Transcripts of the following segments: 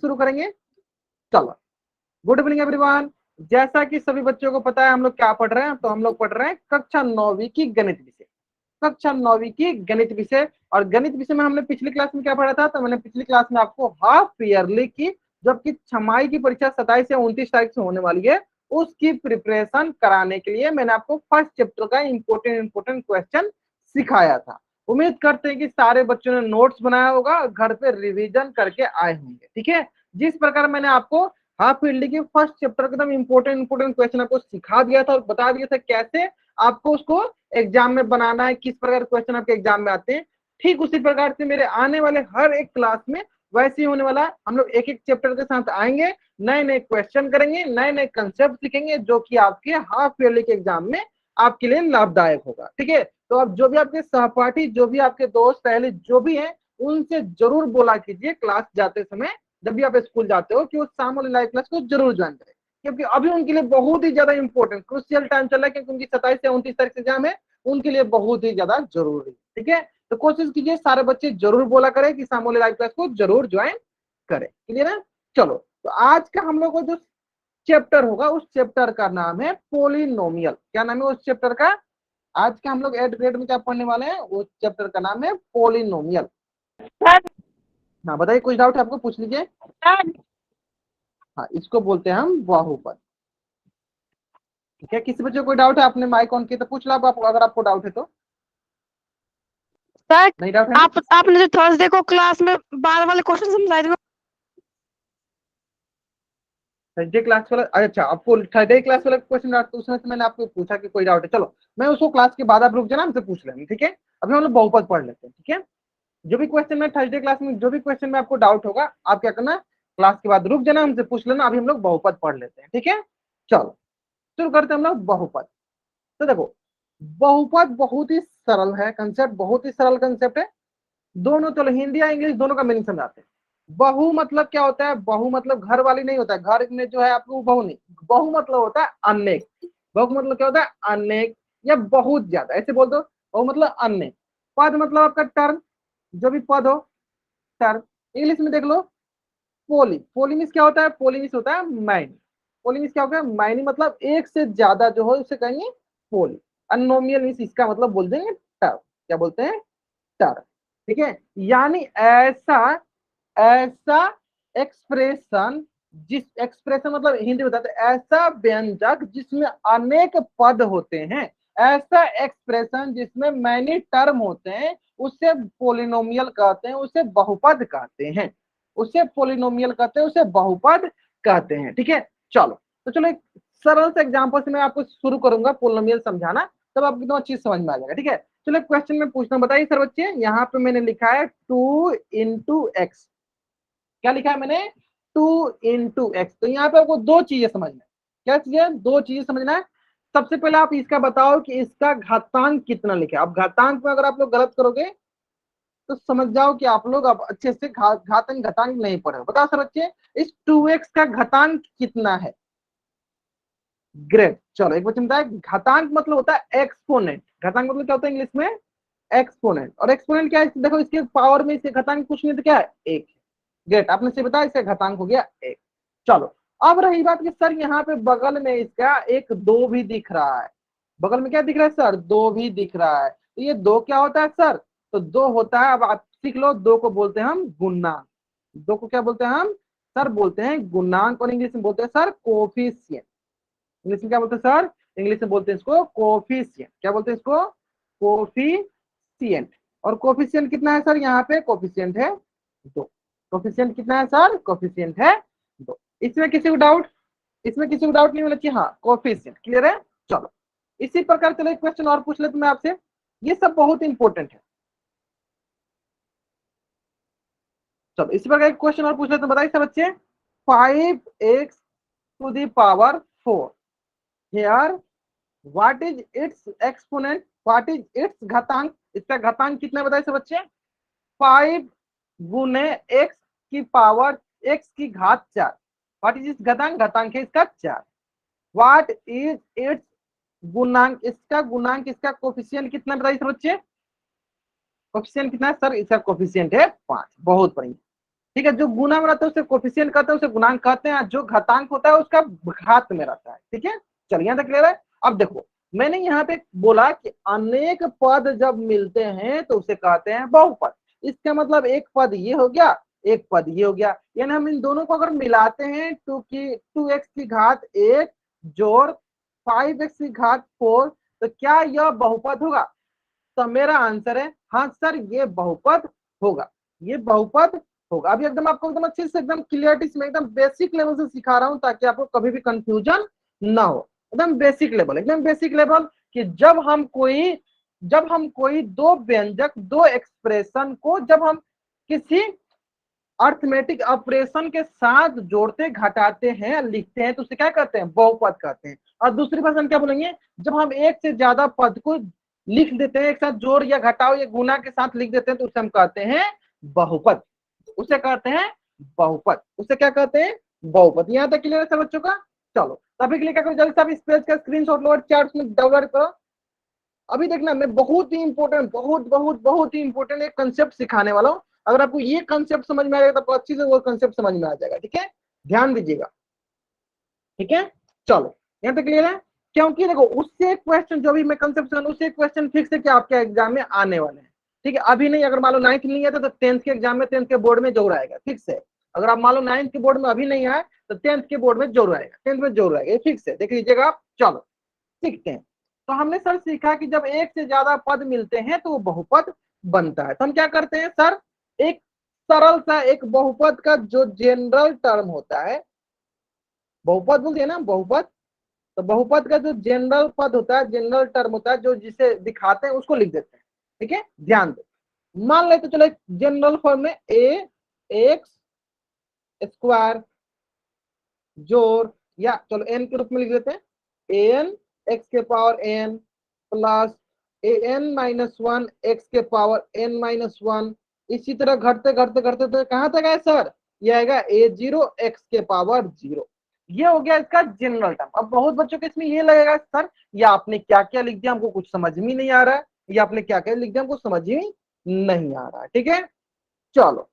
शुरू करेंगे। चलो, गुड इवनिंग एवरीवन। जैसा कि सभी बच्चों को पता है हम लोग क्या पढ़ रहे हैं, तो हम लोग पढ़ रहे हैं कक्षा 9वीं की गणित विषय। कक्षा 9वीं की गणित विषय, और गणित विषय में हमने पिछली क्लास में क्या पढ़ा था, तो मैंने पिछली क्लास में आपको हाफ ईयरली की, जबकि छमाही की परीक्षा 27 से 29 तारीख से होने वाली है, उसकी प्रिपरेशन कराने के लिए मैंने आपको फर्स्ट चैप्टर का इंपोर्टेंट क्वेश्चन सिखाया था। उम्मीद करते हैं कि सारे बच्चों ने नोट्स बनाया होगा, घर पे रिवीजन करके आए होंगे। ठीक है, जिस प्रकार मैंने आपको हाफ ईयरली के फर्स्ट चैप्टर का एकदम इंपोर्टेंट क्वेश्चन आपको सिखा दिया था और बता दिया था कैसे आपको उसको एग्जाम में बनाना है, किस प्रकार क्वेश्चन आपके एग्जाम में आते हैं, ठीक उसी प्रकार से मेरे आने वाले हर एक क्लास में वैसे ही होने वाला है। हम लोग एक एक चैप्टर के साथ आएंगे, नए नए क्वेश्चन करेंगे, नए नए कंसेप्ट सीखेंगे, जो कि आपके हाफ ईयरली के एग्जाम में आपके लिए लाभदायक होगा। ठीक है, तो अब जो भी आपके सहपाठी, जो भी आपके दोस्त सहेली जो भी हैं, उनसे जरूर बोला कीजिए क्लास जाते समय, जब भी आप स्कूल जाते हो, कि वो शाम वाली लाइव क्लास को जरूर ज्वाइन करें, क्योंकि अभी उनके लिए बहुत ही ज्यादा इंपॉर्टेंट क्रूशियल टाइम चल रहा है, क्योंकि उनकी 27 से 29 तारीख से एग्जाम है, उनके लिए बहुत ही ज्यादा जरूरी। ठीक है, तो कोशिश कीजिए सारे बच्चे जरूर बोला करें कि शाम वाली लाइव क्लास को जरूर ज्वाइन करें। क्लियर है? चलो, तो आज का हम लोग को जो चैप्टर होगा, उस चैप्टर का नाम है पोलिनोमियल। क्या नाम है उस चैप्टर का? आज के हम लोग 8th ग्रेड में क्या पढ़ने वाले हैं, उस चैप्टर का नाम है पोलिनोमियल। हाँ बताइए, कुछ डाउट है आपको, पूछ लीजिए। हाँ, इसको बोलते हैं हम बहुपद। ठीक है, किसी बच्चे को कोई डाउट है? आपने माइक ऑन किया तो पूछ लो आप, अगर आपको डाउट है तो। सर, नहीं डाउट है ना? आपने जो थर्सडे को क्लास में बार वाले क्वेश्चन समझाए थे, थर्सडे क्लास वाला, अच्छा आपको थर्सडे क्लास वाला क्वेश्चन डाउट, तो उसमें से मैंने आपको पूछा कि कोई डाउट है। चलो, मैं उसको क्लास के बाद आप रुक जाना, हमसे पूछ लेंगे। ठीक है, अभी हम लोग बहुपद पढ़ लेते हैं। ठीक है, जो भी क्वेश्चन में थर्सडे क्लास में, जो भी क्वेश्चन में आपको डाउट होगा, आप क्या करना, क्लास के बाद रुक जाना, हमसे पूछ लेना। अभी हम लोग बहुपद पढ़ लेते हैं। ठीक है, चलो शुरू करते हैं हम लोग बहुपद। तो देखो, बहुपद बहुत ही सरल है कंसेप्ट, बहुत ही सरल कंसेप्ट है। दोनों, चलो हिंदी या इंग्लिश दोनों का मीनिंग समझाते हैं। बहु मतलब क्या होता है? बहु मतलब घर वाली नहीं होता है, घर में जो है आपको बहु नहीं। बहु मतलब होता है अनेक। बहु मतलब क्या होता है? अनेक या बहुत ज्यादा, ऐसे बोल दो। बहु मतलब अनेक। पद मतलब आपका टर्म, जो भी पद हो, टर्म। इंग्लिश में देख लो, पोली। पोली मीन्स क्या होता है? पोली मीन्स होता है मैनी। पोली मीन्स क्या होता है? मैनी, मतलब एक से ज्यादा जो हो उसे कहेंगे पोली। अनोमियल मीन्स इसका मतलब बोल देंगे टर्म। क्या बोलते हैं? टर्म। ठीक है, यानी ऐसा ऐसा एक्सप्रेशन, जिस एक्सप्रेशन मतलब हिंदी बताते हैं, ऐसा व्यंजक जिसमें अनेक पद होते हैं, ऐसा एक्सप्रेशन जिसमें मैनी टर्म होते हैं, उसे पोलिनोमियल कहते हैं, उसे बहुपद कहते हैं। उसे पोलिनोमियल कहते हैं, उसे बहुपद कहते हैं। ठीक है, चलो, तो चलो एक सरल से एग्जांपल से मैं आपको शुरू करूंगा पोलिनोमियल समझाना, तब आपको दोनों चीज समझ में आ जाएगा। ठीक है, चलो क्वेश्चन में पूछना, बताइए सर बच्चे। यहाँ पे मैंने लिखा है 2 × x। क्या लिखा है मैंने? 2 × x। तो यहाँ पे आपको दो चीजें समझना है। क्या चीजें? दो चीजें समझना है। सबसे पहले आप इसका बताओ कि इसका घातांक कितना लिखा है। अब घातांक में अगर आप लोग गलत करोगे तो समझ जाओ कि आप लोग अब अच्छे से घातांक घातांक नहीं पढ़े। बताओ सर बच्चे, इस 2x का घातांक कितना है? ग्रेट, चलो एक बच्चे बताया। घातांक मतलब होता है एक्सपोनेंट। घातांक मतलब क्या होता है इंग्लिश में? एक्सपोनेंट। और एक्सपोनेंट क्या है? देखो, इसके पावर में इसके घातांक कुछ नहीं तो क्या है? एक। ग्रेट, आपने से बताया, इसका घातांक हो गया एक। चलो, अब रही बात कि सर यहाँ पे बगल में इसका एक 2 भी दिख रहा है। बगल में क्या दिख रहा है सर? 2 भी दिख रहा है। तो ये 2 क्या होता है सर? तो 2 होता है, अब आप सीख लो, 2 को बोलते हैं हम गुणांक। 2 को क्या बोलते हैं हम सर? बोलते हैं गुणांक, और इंग्लिश में बोलते हैं सर कोफिशिएंट। इंग्लिश में क्या बोलते हैं सर? इंग्लिश में बोलते हैं इसको कोफिशिएंट। क्या बोलते हैं इसको? कोफिशिएंट। और कोफिशिएंट कितना है सर? यहाँ पे कोफिशिएंट है 2। कोफिशिएंट कितना है सर? कोफिशिएंट है 2। इसमें किसी को डाउट? इसमें किसी को डाउट नहीं होना चाहिए। हाँ, कोफिशिएंट क्लियर है। चलो, इसी प्रकार चलो एक क्वेश्चन और पूछ ले तो मैं आपसे, ये सब बहुत इंपॉर्टेंट है। चलो, इसी प्रकार एक क्वेश्चन और पूछ ले तो बताइए सब बच्चे। 5x⁴ here, what is it's exponent? What is it's घातांक? इसका घातांक कितना बताइए सब बच्चे? 5 गुने x की पावर x की घात 4। व्हाट इज इट्स घातांक? घातांक है इसका 4। व्हाट इज इट्स गुणांक? इसका गुणांक, इसका कोफिशिएंट कितना बताइए सब बच्चे? कोफिशिएंट कितना है सर? इसका कोफिशिएंट है 5। बहुत बढ़िया। ठीक है, जो गुना में रहता है उसे कोफिशिएंट कहते हैं, उसे गुणांक कहते हैं, जो घातांक होता है उसका घात में रहता है। ठीक है, चलिए यहाँ तक क्लियर है। अब देखो मैंने यहाँ पे बोला कि अनेक पद जब मिलते हैं तो उसे कहते हैं बहुपद। इसका मतलब एक पद ये हो गया, एक पद ये हो गया, यानी हम इन दोनों को अगर मिलाते हैं 2x की घात 1 जोड़ 5x की घात 4, तो क्या यह बहुपद होगा? तो मेरा आंसर है हाँ सर, ये बहुपद होगा, ये बहुपद होगा। अभी एकदम आपको एकदम अच्छे से एकदम क्लियरिटी से, एकदम बेसिक लेवल से सिखा रहा हूं ताकि आपको कभी भी कंफ्यूजन ना हो। एकदम बेसिक लेवल, एकदम बेसिक लेवल कि जब हम कोई दो व्यंजक, दो एक्सप्रेशन को जब हम किसी अर्थमेटिक ऑपरेशन के साथ जोड़ते, घटाते हैं, लिखते हैं तो उसे क्या कहते हैं? बहुपद कहते हैं। और दूसरी भाषा में क्या बोलेंगे? जब हम एक से ज्यादा पद को लिख देते हैं, एक साथ जोड़ या घटाओ या गुना के साथ लिख देते हैं तो उसे हम कहते हैं बहुपद, उसे कहते हैं बहुपद, उसे क्या कहते हैं? बहुपद। यहां तक क्लियर है सब बच्चों का? चलो तभी के लिए क्या करो, जल्दी से आप इस पेज का स्क्रीनशॉट लो और चार्ट में डाउनलोड करो। अभी देखना मैं बहुत ही इंपॉर्टेंट, बहुत ही इंपॉर्टेंट एक कंसेप्ट सिखाने वाला हूं। अगर आपको ये कंसेप्ट समझ में आएगा तो आपको अच्छी से वो कंसेप्ट समझ में आ जाएगा। ठीक है, ध्यान दीजिएगा। ठीक है, चलो यहाँ तक क्लियर है। क्योंकि देखो उससे क्वेश्चन, जो भी मैं कंसेप्ट उससे क्वेश्चन फिक्स है कि आपके एग्जाम में आने वाले हैं। ठीक है, अभी नहीं, अगर मान लो 9th नहीं आता तो 10th के एग्जाम में, 10th के बोर्ड में जरूर आएगा, फिक्स है। अगर आप मान लो 9th के बोर्ड में अभी नहीं आए तो 10th के बोर्ड में जरूर आएगा, 10th में जरूर आएगा, ये फिक्स है, देख लीजिएगा आप। चलो सीखते हैं। तो हमने सर सीखा कि जब एक से ज्यादा पद मिलते हैं तो वो बहुपद बनता है। तो हम क्या करते हैं सर, एक सरल सा एक बहुपद का जो जनरल टर्म होता है, बहुपद बोलते हैं ना बहुपद, तो बहुपद का जो जनरल पद होता है, जनरल टर्म होता है, जो जिसे दिखाते हैं उसको लिख देते हैं। ठीक है, ध्यान दो। मान लेते चलो जनरल फॉर्म में ए एक्स स्क्वायर जोड़, या चलो एन के रूप में लिख देते हैं एन एक्स के power N plus N minus one X के पावर एन माइनस वन। इसी तरह घटते घटते घटते तो कहां तक आए सर? ये आएगा ए जीरो एक्स के पावर जीरो। ये हो गया इसका जनरल टर्म। अब बहुत बच्चों के इसमें ये लगेगा सर ये आपने क्या क्या लिख दिया, हमको कुछ समझ में नहीं आ रहा है, ये आपने क्या क्या लिख दिया, हमको समझ ही नहीं आ रहा है। ठीक है, चलो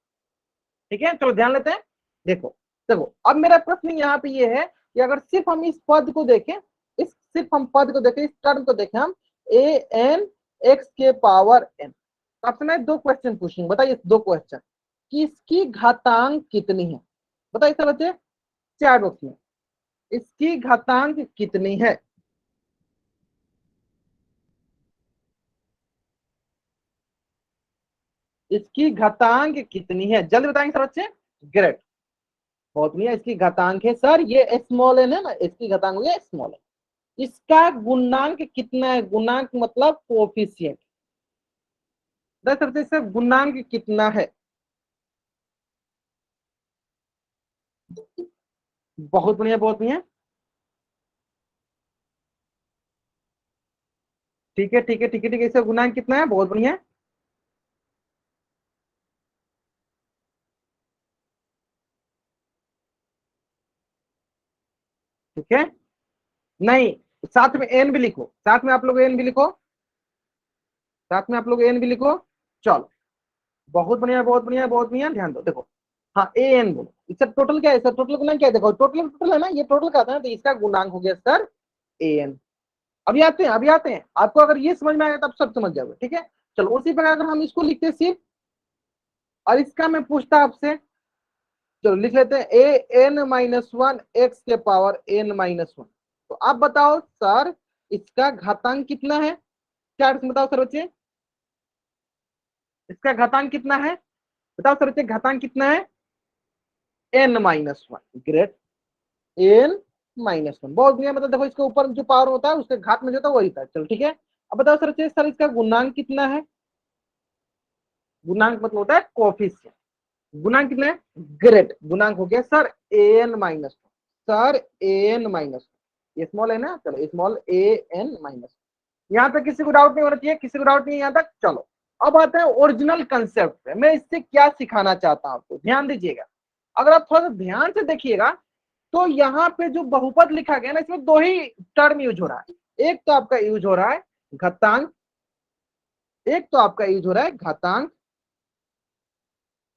ठीक है, चलो ध्यान लेते हैं। देखो देखो अब मेरा प्रश्न यहाँ पे ये है कि अगर सिर्फ हम इस पद को देखें, इस सिर्फ हम पद को देखें, इस टर्म को देखें हम ए एन एक्स के पावर एन, तो आपसे मैं दो क्वेश्चन पूछूंगा, बताइए दो क्वेश्चन कि इसकी घातांक कितनी है? बताइए सब बच्चे चार बॉक्स में, इसकी घातांक कितनी है? इसकी घातांक कितनी है? जल्दी बताएंगे सब बच्चे। ग्रेट, बहुत बढ़िया। इसकी घातांक है सर ये स्मॉल एन है ना, इसकी घातांक हो गया स्मॉल एन। इसका गुणांक कितना है? गुणांक मतलब कोफिशिएंट। दस सबसे इसका गुणांक कितना है? बहुत बढ़िया, बहुत बढ़िया। ठीक है ठीक है ठीक है ठीक है, इसका गुणांक कितना है? बहुत बढ़िया। ठीक है, नहीं साथ में एन भी लिखो, साथ में आप लोग एन भी लिखो, साथ में आप लोग एन भी लिखो। चलो बहुत बढ़िया बहुत बढ़िया बहुत बढ़िया, ध्यान दो। देखो हाँ ए एन बोलो, इसका टोटल क्या है सर? टोटल गुणांक क्या है? देखो टोटल टोटल है ना, ये टोटल का आता है तो इसका गुणांक हो गया सर ए एन। अभी आते हैं, अभी आते हैं, आपको अगर ये समझ में आएगा तब सब समझ जाओगे। ठीक है, चलो उसी प्रकार अगर हम इसको लिखते सिर्फ, और इसका मैं पूछता आपसे, चलो लिख लेते हैं A N minus one X के पावर एन माइनस वन। तो आप बताओ सर इसका घातांक कितना है? क्या बताओ सर बच्चे, इसका घातांक कितना है? बताओ सर बच्चे घातांक कितना है? N minus one. Great, n minus one, बहुत बढ़िया। मतलब देखो इसके ऊपर जो पावर होता है उसके घात में जो होता है वही था। चलो ठीक है, अब बताओ सर बच्चे, सर इसका गुणांक कितना है? गुणांक मतलब होता है कोफिशिएंट। गुणांक कितना है? ग्रेट, गुणांक हो गया sir n minus one. Sir n minus one, ये स्मॉल है ना, चलो स्मॉल ए एन माइनस। यहाँ तक किसी को डाउट नहीं होना चाहिए, किसी को डाउट नहीं यहाँ तक। चलो अब आते हैं ओरिजिनल कंसेप्ट पे। मैं इससे क्या सिखाना चाहता हूँ आपको, ध्यान दीजिएगा। अगर आप थोड़ा सा ध्यान से देखिएगा तो यहाँ पे जो बहुपद लिखा गया ना, इसमें दो ही टर्म यूज हो रहा है। एक तो आपका यूज हो रहा है घातांक, एक तो आपका यूज हो रहा है घातांक,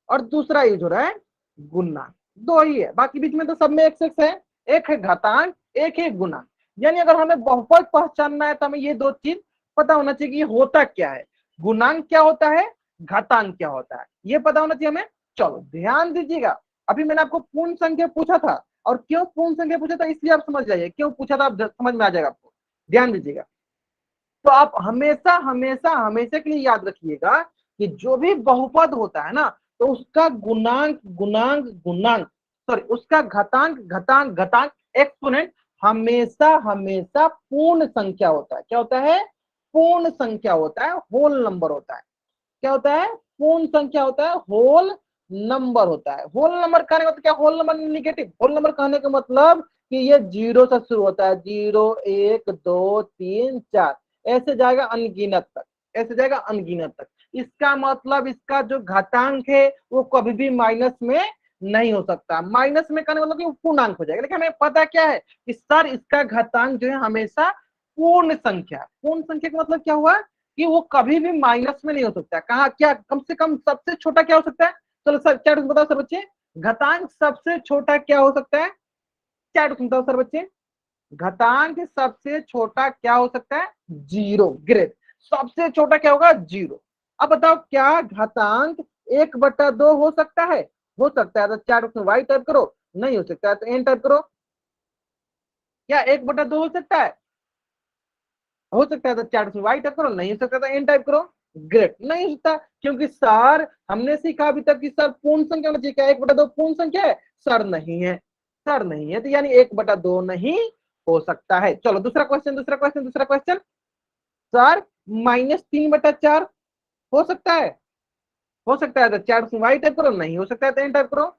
और दूसरा यूज हो रहा है गुणांक, दो ही है, बाकी बीच में तो सब में एक्स एक्स है, एक है घातांक, एक है गुणांक। यानी अगर हमें बहुपद पहचानना है तो हमें ये दो चीज पता होना चाहिए कि होता क्या है, गुणांक क्या होता है, घातांक क्या होता है, ये पता होना चाहिए हमें। चलो ध्यान दीजिएगा, अभी मैंने आपको पूर्ण संख्या पूछा था, और क्यों पूर्ण संख्या पूछा था इसलिए आप समझ जाइए, क्यों पूछा था आप समझ में आ जाएगा आपको, ध्यान दीजिएगा। तो आप हमेशा हमेशा हमेशा के लिए याद रखिएगा कि जो भी बहुपद होता है ना, तो उसका गुणांक गुणांक गुणांक, सॉरी उसका घातांक घातांक घातांक, एक्सपोनेंट हमेशा हमेशा पूर्ण संख्या होता है। क्या होता है? पूर्ण संख्या होता है, होल नंबर होता है। क्या होता है? पूर्ण संख्या होता है, होल नंबर होता है। होल नंबर कहने का मतलब क्या? Whole number negative. Whole number कहने का मतलब कि ये जीरो से शुरू होता है, 0 1 2 3 4, ऐसे जाएगा अनगिनत तक, ऐसे जाएगा अनगिनत तक। इसका मतलब इसका जो घातांक है वो कभी भी माइनस में नहीं हो सकता। माइनस में कहने का मतलब कि वो पूर्णांक हो जाएगा, लेकिन हमें पता क्या है कि सर इसका घातांक जो है हमेशा पूर्ण संख्या। पूर्ण संख्या का मतलब क्या हुआ कि वो कभी भी माइनस में नहीं हो सकता। कहा क्या? कम से कम सबसे छोटा क्या हो सकता है? चलो सर क्या बताओ सर बच्चे, घातांक सबसे छोटा क्या हो सकता है? क्या बताओ सर बच्चे, घातांक सबसे छोटा क्या हो सकता है? जीरो। ग्रेट, सबसे छोटा क्या होगा? जीरो। अब बताओ क्या घातांक 1/2 हो सकता है? हो सकता है, तो चार उसमें वाई टाइप करो, नहीं हो सकता है तो एन टाइप करो। क्या 1/2 हो सकता है? हो सकता है तो चार उसमें वाई टाइप करो, नहीं हो सकता तो एन टाइप करो। ग्रेट, नहीं हो सकता क्योंकि सर हमने सीखा अभी तक कि सर पूर्ण संख्या होना चाहिए। क्या 1/2 पूर्ण संख्या है? सर नहीं है, सर नहीं है, तो यानी 1/2 नहीं हो सकता है। चलो दूसरा क्वेश्चन, दूसरा क्वेश्चन, दूसरा क्वेश्चन। सर -3/4 हो सकता है? हो सकता है तो चार उसमें वाई टाइप करो, नहीं हो सकता है तो एन टाइप करो।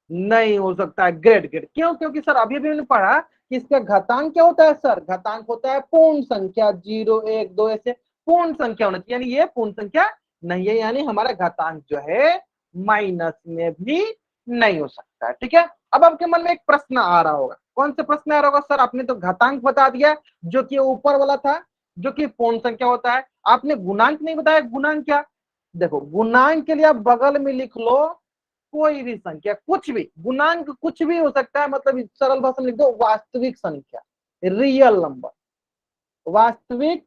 नहीं हो सकता है। ग्रेट ग्रेट, क्यों? क्योंकि सर अभी भी हमने पढ़ा कि इसका घातांक क्या होता है? सर घातांक होता है पूर्ण संख्या, 0 1 2 ऐसे पूर्ण संख्या होना चाहिए, यानी ये पूर्ण संख्या नहीं है, यानी हमारा घातांक जो है माइनस में भी नहीं हो सकता है। ठीक है, अब आपके मन में एक प्रश्न आ रहा होगा, कौन सा प्रश्न आ रहा होगा? सर आपने तो घातांक बता दिया जो कि ऊपर वाला था, जो कि पूर्ण संख्या होता है, आपने गुणांक नहीं बताया। गुणांक क्या? देखो गुणांक के लिए आप बगल में लिख लो कोई भी संख्या, कुछ भी, गुणांक कुछ भी हो सकता है, मतलब सरल भाषा में लिख दो वास्तविक संख्या, रियल नंबर। वास्तविक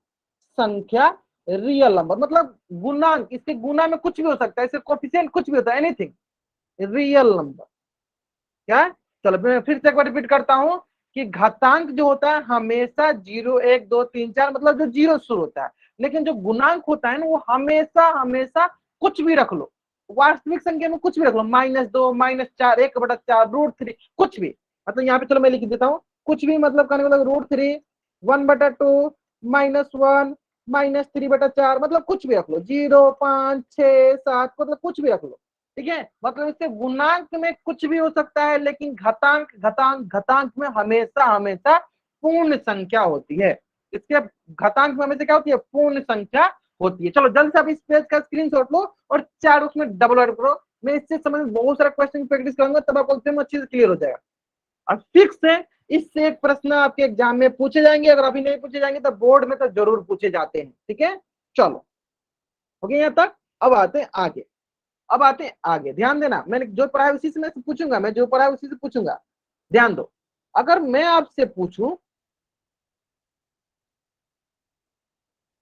संख्या, रियल नंबर, मतलब गुणांक, इसके गुना में कुछ भी हो सकता है, इसके कोफिशिएंट कुछ भी होता है, एनीथिंग, रियल नंबर। क्या? चलो मैं फिर से एक बार रिपीट करता हूं कि घातांक जो होता है हमेशा 0 1 2 3 4, मतलब जो जीरो शुरू होता है, लेकिन जो गुणांक होता है ना वो हमेशा हमेशा कुछ भी रख लो, वास्तविक संख्या में कुछ भी रख लो, -2 -4 1/4 √3 कुछ भी। मतलब यहाँ पे चलो मैं लिख देता हूँ, कुछ भी मतलब कहने मतलब √3 1/2 -1 -3/4, मतलब कुछ भी रख लो, 0 5 6 7, मतलब कुछ भी रख लो। ठीक है, मतलब इससे गुणांक में कुछ भी हो सकता है, लेकिन घातांक घातांक घातांक में हमेशा हमेशा पूर्ण संख्या होती है। इसके घातांक में हमेशा क्या होती है? पूर्ण संख्या होती है। चलो जल्द से आप इस पेज का स्क्रीनशॉट लो और चार उसमें डबल ऐड करो। मैं इससे समझ बहुत सारा क्वेश्चन प्रैक्टिस करूंगा, तब आपको एकदम अच्छे से क्लियर हो जाएगा। और फिक्स है इससे एक प्रश्न आपके एग्जाम में पूछे जाएंगे, अगर अभी नहीं पूछे जाएंगे तो बोर्ड में तो जरूर पूछे जाते हैं। ठीक है, चलो हो गया यहाँ तक। अब आते हैं आगे, अब आते हैं आगे, ध्यान देना, मैंने जो पढ़ा है उसी से मैं पूछूंगा, मैं जो पढ़ा है उसी से पूछूंगा, ध्यान दो। अगर मैं आपसे पूछूं,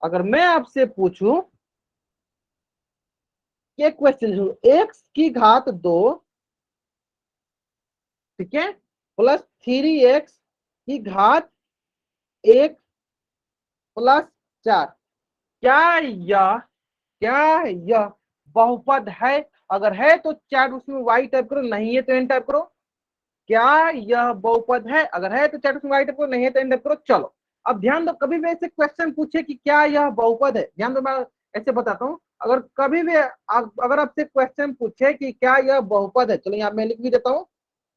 अगर मैं आपसे पूछूं कि क्वेश्चन x⁻², ठीक है, +3x⁻1 +4, क्या यह, क्या यह बहुपद है? अगर है तो चार उसमें वाई टाइप करो, नहीं है तो एन टाइप करो। क्या यह बहुपद है? अगर है तो चैट में वाइट करो, नहीं है तो एंड करो। चलो अब ध्यान दो, कभी भी ऐसे क्वेश्चन पूछे कि क्या यह बहुपद है, ध्यान दो मैं ऐसे बताता हूँ। अगर कभी भी अगर आपसे क्वेश्चन पूछे कि क्या यह बहुपद है, चलो यहाँ मैं लिख भी देता हूँ,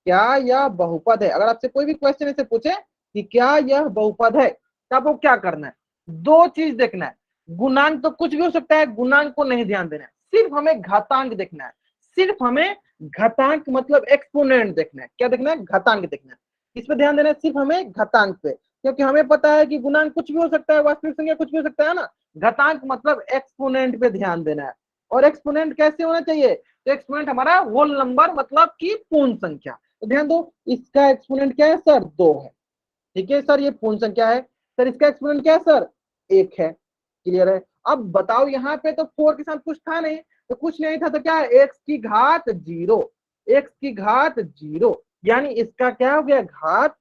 क्या यह बहुपद है। अगर आपसे कोई भी क्वेश्चन ऐसे पूछे कि क्या यह बहुपद है, तो आपको क्या करना है? दो चीज देखना है, गुणांक तो कुछ भी हो सकता है, गुणांक को नहीं ध्यान देना है, सिर्फ हमें घातांक देखना है। सिर्फ हमें घातांक मतलब एक्सपोनेंट देखना है। क्या देखना है? घातांक देखना है। इस पे ध्यान देना है, सिर्फ हमें घातांक पे, क्योंकि हमें पता है कि गुणांक कुछ भी हो सकता है, वास्तविक संख्या कुछ भी हो सकता है ना। घातांक मतलब एक्सपोनेंट पे ध्यान देना है। और एक्सपोनेंट कैसे होना चाहिए, तो एक्सपोनेंट हमारा होल नंबर मतलब कि पूर्ण संख्या। तो ध्यान दो, इसका एक्सपोनेंट क्या है सर, 2 है, ठीक है सर, ये पूर्ण संख्या है सर, इसका एक्सपोनेंट क्या है सर, 1 है, क्लियर है। अब बताओ यहाँ पे तो 4 के साथ कुछ था नहीं, तो कुछ नहीं था तो क्या है, एक्स की घात 0, एक्स की घात 0, यानी इसका क्या हो गया, घात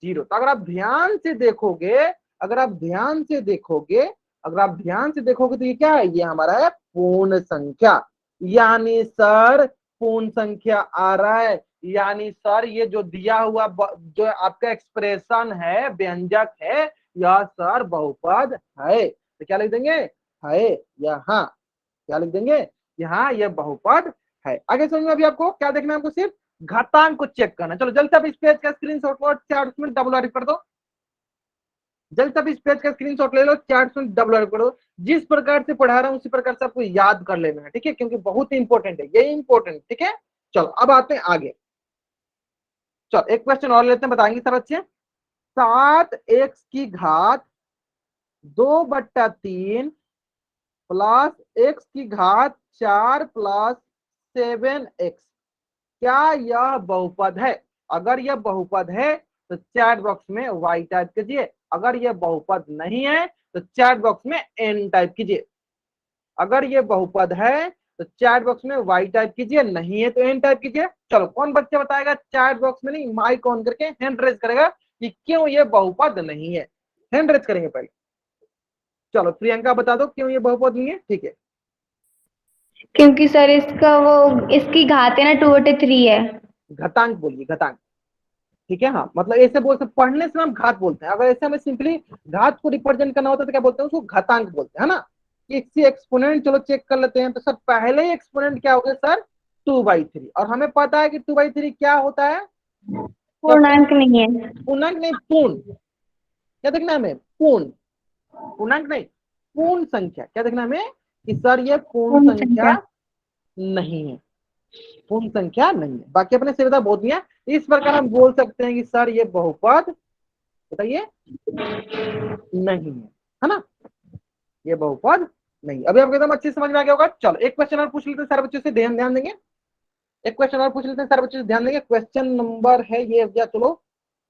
0। तो अगर आप ध्यान से देखोगे, अगर आप ध्यान से देखोगे, अगर आप ध्यान से देखोगे तो ये क्या है, ये हमारा है पूर्ण संख्या, यानी सर पूर्ण संख्या आ रहा है, यानी सर ये जो दिया हुआ जो आपका एक्सप्रेशन है, व्यंजक है, यह सर बहुपद है। तो क्या लिख देंगे, है यहाँ, क्या लिख देंगे, यहाँ यह बहुपद है। आगे समझ में, अभी आपको क्या देखना है, हमको सिर्फ घातांक को चेक करना। चलो जल्दी से आप इस पेज का स्क्रीनशॉट लो, चार्ट में डबल आरिफ कर दो, जल्दी से आप इस पेज का स्क्रीनशॉट ले लो, चार्ट में डबल आरिफ कर दो। जिस प्रकार से पढ़ा रहा हूं उसी प्रकार से आपको याद कर लेना है, ठीक है, क्योंकि बहुत इंपॉर्टेंट है, ये इंपॉर्टेंट, ठीक है। चलो अब आते हैं आगे, चलो एक क्वेश्चन और लेते हैं, बताएंगे सर अच्छे। 7x की घात 2/3 प्लस x की घात 4 प्लस 7x, क्या यह बहुपद है? अगर यह बहुपद है तो चैट बॉक्स में y टाइप कीजिए, अगर यह बहुपद नहीं है तो चैट बॉक्स में n टाइप कीजिए। अगर ये बहुपद है तो चैट बॉक्स में y टाइप कीजिए, नहीं है तो n टाइप कीजिए। चलो कौन बच्चा बताएगा, चैट बॉक्स में नहीं, माइक ऑन करके हैंड रेज करेगा कि क्यों ये बहुपद नहीं है, हैंड रेज करेंगे पहले। चलो प्रियंका बता दो क्यों ये बहुपद नहीं है, ठीक है। क्योंकि सर इसका वो इसकी घात है ना 2/3 है। घातांक बोलिए, घातांक, ठीक है, हाँ, मतलब ऐसे बोलते, पढ़ने से हम घात बोलते हैं, अगर ऐसे हमें सिंपली घात को रिप्रेजेंट करना होता है तो क्या बोलते हैं, उसको घातांक बोलते हैं, है ना। इससे एक्सपोनेंट चलो चेक कर लेते हैं, तो सर पहले ही एक्सपोनेंट क्या हो गया सर, 2/3, और हमें पता है कि 2/3 क्या होता है, पूर्णांक नहीं है। पूर्णांक नहीं, पूर्ण, क्या देखना है हमें, पूर्ण, पूर्णांक नहीं, पूर्ण संख्या, क्या देखना है हमें कि सर ये पूर्ण पूर्ण संख्या संख्या। नहीं है, पूर्ण संख्या नहीं है। बाकी अपने सुविधा बहुत दिया, इस प्रकार हम बोल सकते हैं कि सर ये बहुपद, बताइए, नहीं है ना, ये बहुपद नहीं। अभी आपको एकदम अच्छी समझ में आ गया होगा। चलो एक क्वेश्चन और पूछ लेते हैं सारे बच्चों से, ध्यान ध्यान देंगे, एक क्वेश्चन और पूछ लेते हैं सारे बच्चों से, ध्यान देंगे। क्वेश्चन नंबर है ये, चलो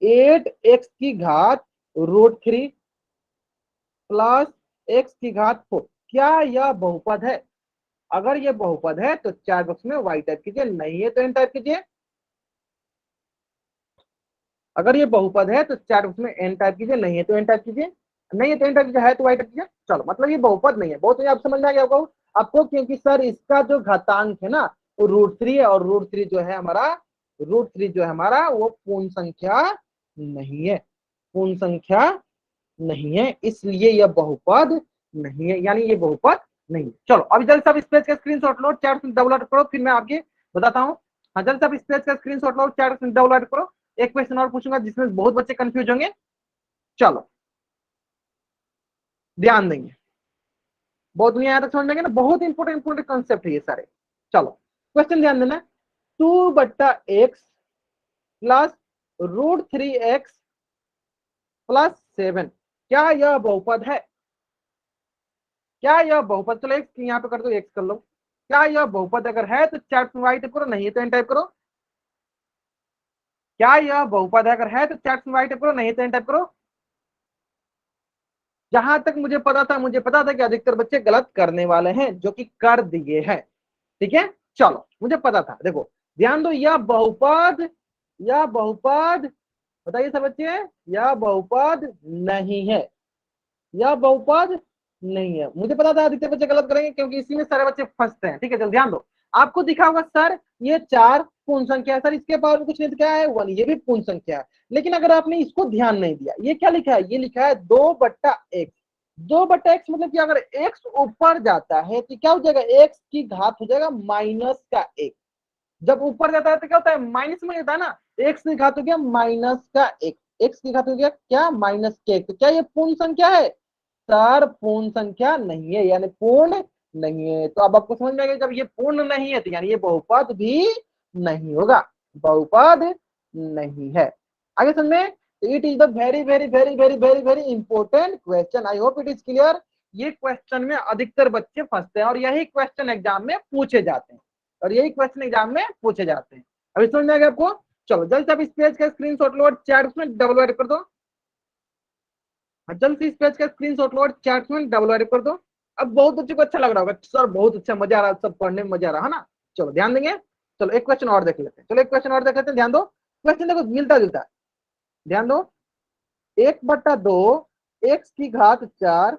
8x की घात √3 प्लस x की घात 4, क्या यह बहुपद है? अगर ये बहुपद है तो चैट बॉक्स में y टाइप कीजिए, नहीं है तो n टाइप कीजिए। अगर ये बहुपद है तो चैट बॉक्स में n टाइप कीजिए, नहीं है तो n टाइप कीजिए, नहीं है तो n टाइप कीजिए, है तो y टाइप कीजिए। चलो मतलब ये बहुपद नहीं है, बहुत आप समझ में आ गया होगा आपको, क्योंकि सर इसका जो घातांक है ना वो √3 है, और √3 जो है हमारा, √3 जो है हमारा वो पूर्ण संख्या नहीं है, पूर्ण संख्या नहीं है, इसलिए यह बहुपद नहीं है, यानी ये बहुपद नहीं है। चलो अभी जल्दी से आप इस पेज का स्क्रीनशॉट लो, चैट में डबल करो, फिर मैं आपके बताता हूँ। हाँ जल्दी से आप इस पेज का स्क्रीनशॉट लो, चैट में डबल करो। एक क्वेश्चन और पूछूंगा जिसमें बहुत बच्चे कंफ्यूज होंगे, चलो ध्यान देंगे, बहुत दुनिया यहाँ तक समझ लेंगे ना, बहुत इंपोर्टेंट कॉन्सेप्ट है ये सारे। चलो क्वेश्चन ध्यान देना, 2/x प्लस √3x प्लस 7, क्या यह बहुपद है? क्या यह बहुपद, चलो x यहाँ पे कर दो, x कर लो, क्या यह बहुपद अगर है तो चैट में y टाइप करो, नहीं है तो n टाइप करो। क्या यह बहुपद अगर है तो चैट में y टाइप करो, नहीं है तो n टाइप करो। जहां तक मुझे पता था कि अधिकतर बच्चे गलत करने वाले हैं, जो कि कर दिए हैं, ठीक है। चलो मुझे पता था, देखो ध्यान दो, यह बहुपद, यह बहुपद, बताइए सब बच्चे, यह बहुपद नहीं है, यह बहुपद नहीं है। मुझे पता था अधिकतर बच्चे गलत करेंगे क्योंकि इसी में सारे बच्चे फंसते हैं, ठीक है। चलो ध्यान दो, आपको दिखा होगा सर ये 4 पूर्ण संख्या है, सर इसके बाद में कुछ नहीं, क्या है 1, ये भी पूर्ण संख्या है। लेकिन अगर आपने इसको ध्यान नहीं दिया, ये क्या लिखा है, ये लिखा है 2/x, 2/x मतलब कि अगर x ऊपर जाता है तो क्या हो जाएगा, x की घात हो जाएगा -1। जब ऊपर जाता है तो क्या होता है, माइनस में जाता है ना, x की घात हो गया -1, x की घात हो गया क्या, -1। तो क्या ये पूर्ण संख्या है? सर पूर्ण संख्या नहीं है, यानी पूर्ण नहीं है। तो अब आपको समझ में आ गया, जब ये पूर्ण नहीं है तो यानी ये बहुपद भी नहीं होगा, बहुपद नहीं है। आगे समझ में, it is the very very very very very very important question, I hope it is clear. ये क्वेश्चन में अधिकतर बच्चे फंसते हैं और यही क्वेश्चन एग्जाम में पूछे जाते हैं, और यही क्वेश्चन एग्जाम में पूछे जाते हैं। अभी समझ में आ गया आपको? चलो जल्द से आप इस पेज का स्क्रीनशॉट लो और चैट में डबल वाइड कर दो। जल्द से इस पेज का स्क्रीनशॉट लो और चैट में डबल वाइड कर दो। अब बहुत बच्चों को अच्छा लग रहा होगा, सर बहुत अच्छा, मजा आ रहा है, सब पढ़ने में मजा आ रहा है ना। चलो ध्यान देंगे। चलो एक क्वेश्चन और देख लेते हैं, चलो एक क्वेश्चन और देख लेते हैं, ध्यान दो। क्वेश्चन देखो मिलता जुलता है, ध्यान दो। 1/2 एक्स की घात 4,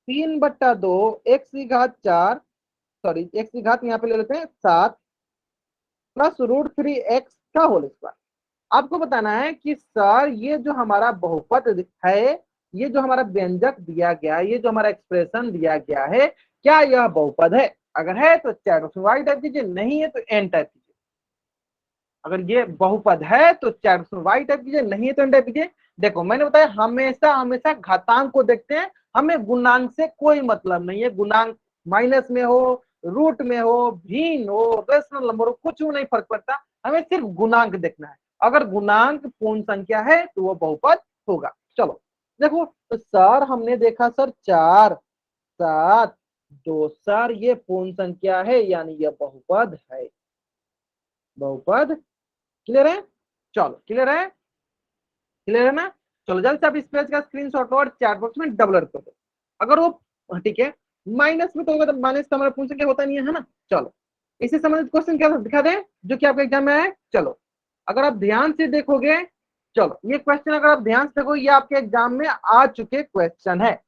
3/2 एक्स की घात 4, सॉरी एक्स की घात यहाँ पे ले लेते हैं 7, प्लस √3x का होल स्क्वायर। आपको बताना है कि सर ये जो हमारा बहुपद है, ये जो हमारा व्यंजक दिया गया है, ये जो हमारा एक्सप्रेशन दिया गया है, क्या यह बहुपद है? अगर है तो चैट बॉक्स में वाई टाइप कीजिए, नहीं है तो एन टाइप कीजिए। अगर ये बहुपद है तो चैट बॉक्स में वाई टाइप कीजिए, नहीं है तो एन टाइप कीजिए। देखो मैंने बताया हमेशा हमेशा घातांक को देखते हैं, हमें गुणांक से कोई मतलब नहीं है। गुणांक माइनस में हो, रूट में हो, भिन्न हो, रेशनल नंबर हो, कुछ नहीं फर्क पड़ता, हमें सिर्फ गुणांक देखना है। अगर गुणांक पूर्ण संख्या है तो वो बहुपद होगा। चलो देखो तो सर हमने देखा सर 4, 7, 2, सर ये पूर्ण संख्या है यानी यह बहुपद है, बहुपद। क्लियर है? चलो क्लियर है, क्लियर है ना? चलो जल्द से आप इस पेज का स्क्रीनशॉट लो और चैट बॉक्स में डबल कर दो। अगर वो ठीक है माइनस में तो होगा, तो माइनस का हमारा पूर्ण संख्या होता नहीं है ना। चलो इससे संबंधित क्वेश्चन क्या दिखा दें जो कि आपके एग्जाम में आए। चलो अगर आप ध्यान से देखोगे, चलो ये क्वेश्चन अगर आप ध्यान से देखो, ये आपके एग्जाम में आ चुके क्वेश्चन है।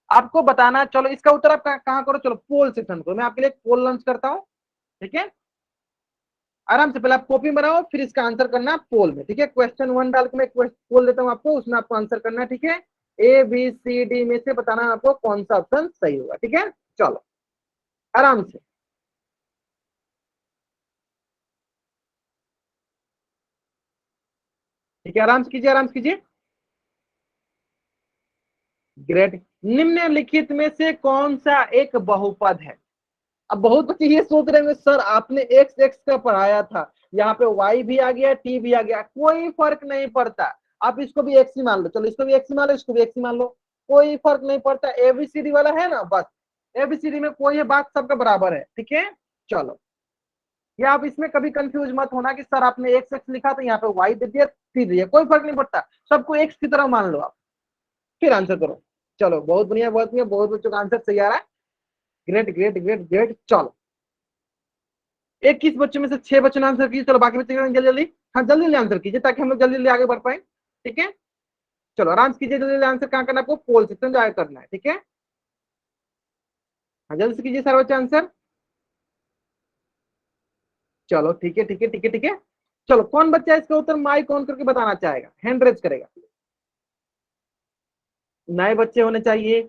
आपको बताना, चलो इसका उत्तर आप कहाँ करो, चलो पोल सेक्शन को मैं आपके लिए पोल लॉन्च करता हूँ। ठीक है, आराम से पहले आप कॉपी बनाओ, फिर इसका आंसर करना पोल में। ठीक है, क्वेश्चन 1 डाल के मैं पोल देता हूँ आपको, उसमें आपको आंसर करना है। ठीक है, ABCD में से बताना आपको कौन सा ऑप्शन सही होगा। ठीक है, चलो आराम से। ठीक है, आराम से कीजिए, आराम से कीजिए। ग्रेट। निम्नलिखित में से कौन सा एक बहुपद है? अब बहुत बच्चे ये सोच रहे हैं सर आपने एक्स एक्स का पढ़ाया था, यहाँ पे वाई भी आ गया, टी भी आ गया, कोई फर्क नहीं पड़ता। आप इसको भी एक्स ही मान लो, चलो इसको भी एक्स ही मान लो, इसको भी एक्स ही मान लो, कोई फर्क नहीं पड़ता। ABCD वाला है ना, बस ABCD में कोई बात सबका बराबर है। ठीक है, चलो ये आप इसमें कभी कंफ्यूज मत होना कि सर आपने एक्स एक्स लिखा तो यहाँ पे वाई दे दिया, टी दिया, कोई फर्क नहीं पड़ता, सबको एक्स की तरह मान लो आप, फिर आंसर करो। चलो बहुत बढ़िया, बहुत बढ़िया, बहुत बच्चों का आंसर सही आ रहा है। Great great great great. चलो 21 बच्चों में से 6 बच्चों ने आंसर कीजिए। चलो बाकी बच्चे जल्दी जल्दी, हाँ जल्दी जल्दी आंसर कीजिए ताकि हम लोग जल्दी जल्दी आगे बढ़ पाए। ठीक है, चलो आराम से कीजिए, जल्दी जल्दी आंसर कहाँ करना है आपको, पोल सेक्शन जाकर करना है। ठीक है, हाँ जल्दी से कीजिए सारे बच्चे आंसर। चलो ठीक है ठीक है ठीक है ठीक है। चलो कौन बच्चा इसका उत्तर माइक ऑन करके बताना चाहेगा, हैंड रेज करेगा। नए बच्चे होने चाहिए।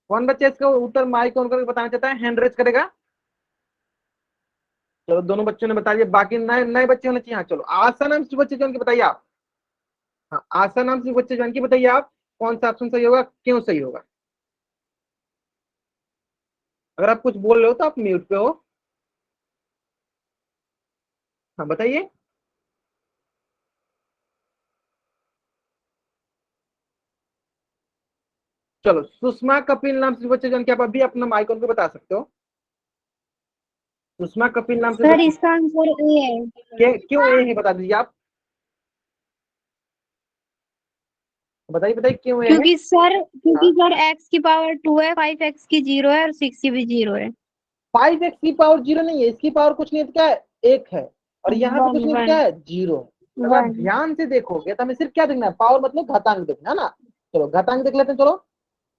कौन बच्चा इसका उत्तर माइक ऑन करके बताना चाहता है, हैंड रेज करेगा। चलो दोनों बच्चों ने बता दिया, बाकी नए नए बच्चे होने चाहिए। हाँ चलो आशा नाम से बच्चे जो बताइए आप, हाँ आशा नाम से बच्चे जो बताइए आप कौन सा ऑप्शन सही होगा, क्यों सही होगा। अगर आप कुछ बोल रहे हो तो आप म्यूट पे हो। हाँ बताइए। चलो सुषमा कपिल नाम से बच्चे जन, क्या आप अभी अपना माइक ऑन को बता सकते हो? सुषमा कपिल नाम से सर बच्चे, इसका आंसर ए है। क्यों ए है बता दीजिए आप, बताइए बताइए क्यों ए है। क्योंकि सर x की पावर 2 है, 5x की 0 है और 6 की भी 0 है। 5x की पावर 0 नहीं है, इसकी पावर कुछ नहीं है तो क्या है, 1 है, और यहाँ पे कुछ वन नहीं तो वन क्या है, 0 है। अगर आप वन ध्यान से देखोगे तो हमें सिर्फ क्या देखना है, पावर मतलब घातांक देखना है ना। चलो घातांक देख लेते हैं। चलो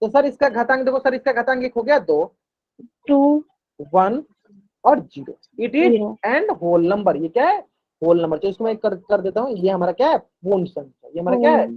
तो सर इसका घातांक देखो, सर इसका घातांक एक हो गया 2, 2 1 और 0, it is 0 and whole number. ये क्या है, होल नंबर। तो इसको मैं कर देता हूँ, ये हमारा क्या है, पूर्ण संख्या। ये हमारा क्या है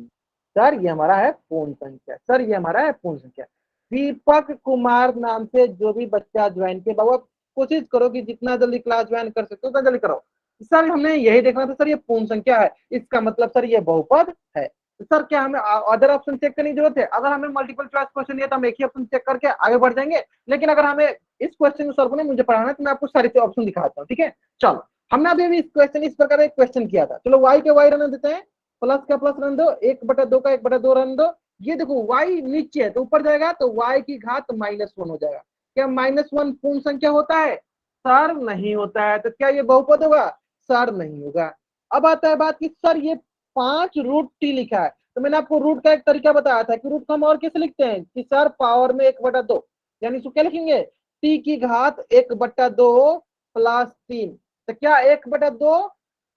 सर, ये हमारा है पूर्ण संख्या। सर ये हमारा है पूर्ण संख्या। दीपक कुमार नाम से जो भी बच्चा ज्वाइन किया, बाबू आप कोशिश करो कि जितना जल्दी क्लास ज्वाइन कर सकते हो उतना जल्दी करो। सर हमने यही देखना था, सर ये पूर्ण संख्या है, इसका मतलब सर ये बहुपद है। तो सर क्या हमें अदर ऑप्शन चेक करने की जरूरत है? अगर हमें मल्टीपल चॉइस क्वेश्चन दिया तो हम एक ही ऑप्शन चेक करके आगे बढ़ जाएंगे, लेकिन अगर हमें इस क्वेश्चन को सर को नहीं मुझे पढ़ाना है तो मैं आपको सारे ऑप्शन दिखाता हूँ। ठीक है, चलो हमने अभी इस क्वेश्चन इस प्रकार एक क्वेश्चन किया था। चलो वाई के वाई रहने देते हैं, प्लस का प्लस रहने दो, 1/2 का 1/2 रहने दो, ये देखो y नीचे है तो ऊपर जाएगा तो y की घात -1 हो जाएगा। क्या -1 पूर्ण संख्या होता है? सर नहीं होता है। तो क्या ये बहुपद होगा? सर नहीं होगा। अब आता है बात कि सर ये 5√t लिखा है, तो मैंने आपको रूट का एक तरीका बताया था कि रूट को हम और कैसे लिखते हैं कि सर पावर में 1/2, यानी इसको क्या लिखेंगे? t की घात 1/2 प्लस 3। तो क्या 1/2,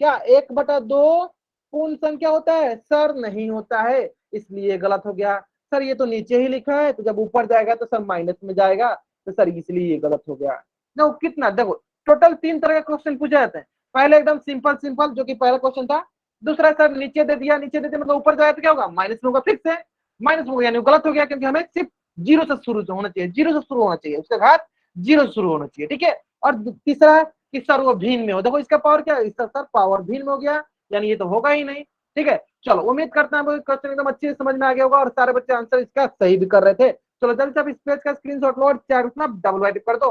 क्या 1/2 पूर्ण संख्या होता है? सर नहीं होता है, इसलिए गलत हो गया। सर ये तो नीचे ही लिखा है, तो जब ऊपर जाएगा तो सर माइनस में जाएगा, तो सर इसलिए ये गलत हो गया। देखो कितना, देखो टोटल 3 तरह का क्वेश्चन पूछे जाते हैं। पहले एकदम सिंपल सिंपल जो कि पहला क्वेश्चन था। दूसरा सर नीचे दे दिया, नीचे दे दिया मतलब ऊपर जाए तो क्या होगा? माइनस में होगा, फिर से माइनस में होगा, यानी गलत हो गया, क्योंकि हमें सिर्फ जीरो से शुरू होना चाहिए, जीरो से शुरू होना चाहिए, उसका घात जीरो से शुरू होना चाहिए, ठीक है। और तीसरा कि सर वो भिन्न में हो, देखो इसका पावर क्या है? इसका सर पावर भिन्न में हो गया, यानी ये तो होगा ही नहीं, ठीक है। चलो उम्मीद करता हूँ क्वेश्चन एकदम अच्छे से समझ में आ गया होगा और सारे बच्चे आंसर इसका सही भी कर रहे थे। चलो जल्दी से आप इस पेज का स्क्रीनशॉट लो और चैट में डबल राइट कर दो।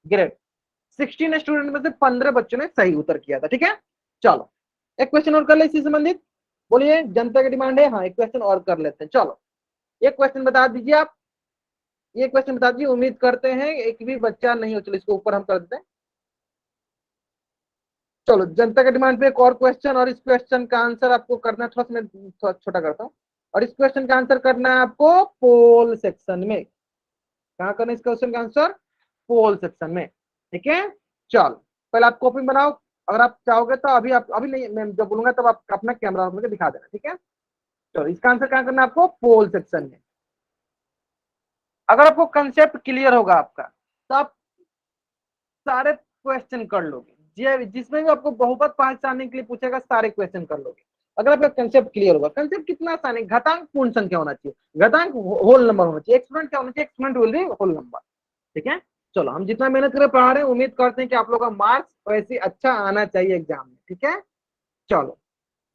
ग्रेट, 16 स्टूडेंट में से 15 बच्चों ने सही उत्तर किया था, ठीक है। चलो एक क्वेश्चन और कर ले इसी संबंधित। बोलिए, जनता की डिमांड है, हाँ एक क्वेश्चन और कर लेते हैं। चलो एक क्वेश्चन बता दीजिए आप, ये क्वेश्चन बता दीजिए। उम्मीद करते हैं एक भी बच्चा नहीं हो, चलो इसको ऊपर हम कर देते हैं। चलो जनता के डिमांड पे एक और क्वेश्चन, और इस क्वेश्चन का आंसर आपको करना है, थोड़ा सा मैं थोड़ा छोटा करता हूँ, और इस क्वेश्चन का आंसर करना है आपको पोल सेक्शन में। कहाँ करना है इस क्वेश्चन का आंसर? पोल सेक्शन में, ठीक है। चलो पहले आप कॉपी बनाओ, अगर आप चाहोगे तो अभी आप, अभी नहीं, मैं जब बोलूंगा तब आप अपना कैमरा मुझे दिखा देना, ठीक है। चलो इसका आंसर कहाँ करना है आपको? पोल सेक्शन में। अगर आपको कंसेप्ट क्लियर होगा आपका तो आप सारे क्वेश्चन कर लोगे, जिसमें भी आपको बहुपद पहचानने के लिए पूछेगा सारे क्वेश्चन कर लोगे, अगर आपका कंसेप्ट क्लियर होगा। कंसेप्ट कितना आसान है, घातांक पूर्ण संख्या होना चाहिए, घातांक होल नंबर होना चाहिए, एक्सपोनेंट क्या होना चाहिए? Exponent will be whole number, ठीक है। चलो हम जितना मेहनत कर पढ़ा रहे हैं, उम्मीद करते हैं कि आप लोगों का मार्क्स वैसे अच्छा आना चाहिए एग्जाम में, ठीक है। चलो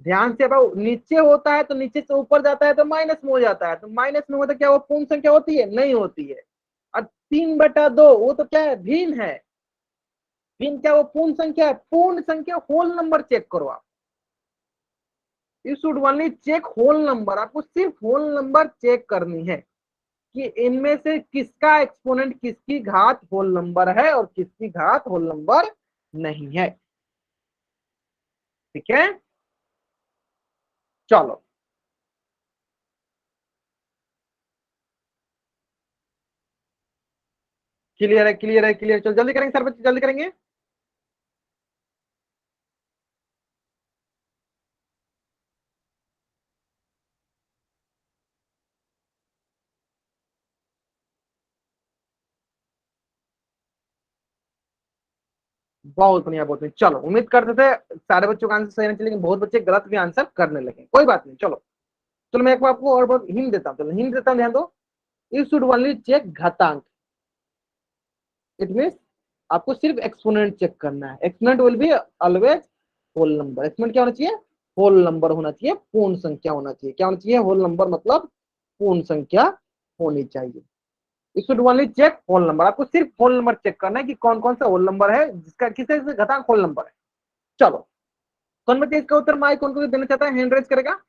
ध्यान से, अब नीचे होता है तो नीचे से ऊपर जाता है तो माइनस में हो जाता है, तो माइनस में होता है क्या वो पूर्ण संख्या होती है? नहीं होती है। और 3/2 वो तो क्या है? भिन्न है। भिन्न क्या वो पूर्ण संख्या है? पूर्ण संख्या होल नंबर चेक करो आप, you should only check whole number. आपको सिर्फ होल नंबर चेक करनी है कि इनमें से किसका एक्सपोनेंट किसकी घात होल नंबर है और किसकी घात होल नंबर नहीं है, ठीक है। चलो क्लियर है, क्लियर है, क्लियर। चलो जल्दी करेंगे सर, बच्चे जल्दी करेंगे। बहुत बढ़िया, बहुत बढ़िया। चलो उम्मीद करते थे सारे बच्चों का आंसर सही नहीं, लेकिन बहुत बच्चे गलत भी आंसर करने लगे, कोई बात नहीं। चलो चलो मैं एक बार आपको और बहुत हिंट देता हूँ, चलो हिंट देता हूँ, ध्यान दो। यू शुड ओनली चेक घातांक, इट मीन आपको सिर्फ एक्सपोनेंट चेक करना है। Exponent will be always whole number. Exponent क्या होना चाहिए? होल नंबर होना चाहिए, पूर्ण संख्या होना चाहिए। क्या होना चाहिए? होल नंबर, मतलब पूर्ण संख्या होनी चाहिए। You should only check whole number, आपको सिर्फ होल नंबर चेक करना है कि कौन कौन सा होल नंबर है जिसका किससे घातांक होल नंबर है। चलो कौन बच्चे इसका उत्तर माई कौन को देना चाहता है? हैंड रेज करेगा।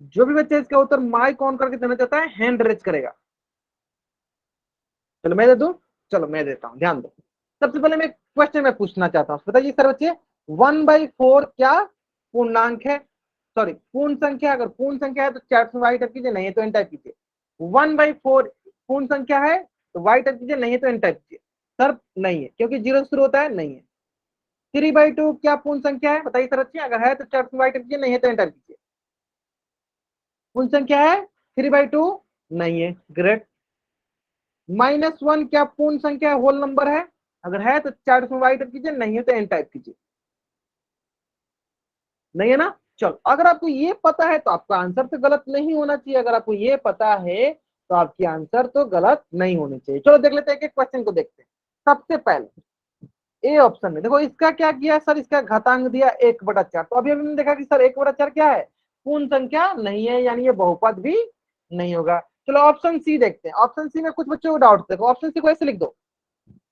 जो भी बच्चे इसका उत्तर माई कौन करके देना चाहता है, हैंड रेज करेगा। चलो मैं दे दूं, चलो मैं देता हूं, ध्यान दो। सबसे पहले मैं क्वेश्चन में पूछना चाहता हूं, बताइए सर बच्चे, 1/4 क्या पूर्णांक है? सॉरी पूर्ण संख्या, अगर पूर्ण संख्या है तो चैट में वाई टाइप कीजिए, नहीं है तो एन टाइप कीजिए। 1/4 पूर्ण संख्या है तो वाई टाइप कीजिए, नहीं है तो एन टाइप कीजिए। सर नहीं है, क्योंकि जीरो से शुरू होता है, नहीं है। 3/2 क्या पूर्ण संख्या है? बताइए सर बच्चे, अगर है तो चैट में वाई टाइप कीजिए, नहीं है तो एन टाइप कीजिए। पूर्ण संख्या है 3/2? नहीं है, ग्रेट। -1 क्या पूर्ण संख्या है, होल नंबर है? अगर है तो चार में वाई टाइप कीजिए, नहीं है तो एन टाइप कीजिए। नहीं है ना? चलो अगर आपको ये पता है तो आपका आंसर तो गलत नहीं होना चाहिए, अगर आपको ये पता है तो आपकी आंसर तो गलत नहीं होनी चाहिए। चलो देख लेते हैं, एक क्वेश्चन को देखते हैं। सबसे पहले ए ऑप्शन में देखो, इसका क्या किया सर? इसका घातांक दिया 1/4। तो अभी हमने देखा कि सर 1/4 क्या है? पूर्ण संख्या नहीं है, यानी ये बहुपद भी नहीं होगा। चलो ऑप्शन सी देखते हैं। ऑप्शन सी में कुछ बच्चों को डाउट, देखो ऑप्शन सी को ऐसे लिख दो,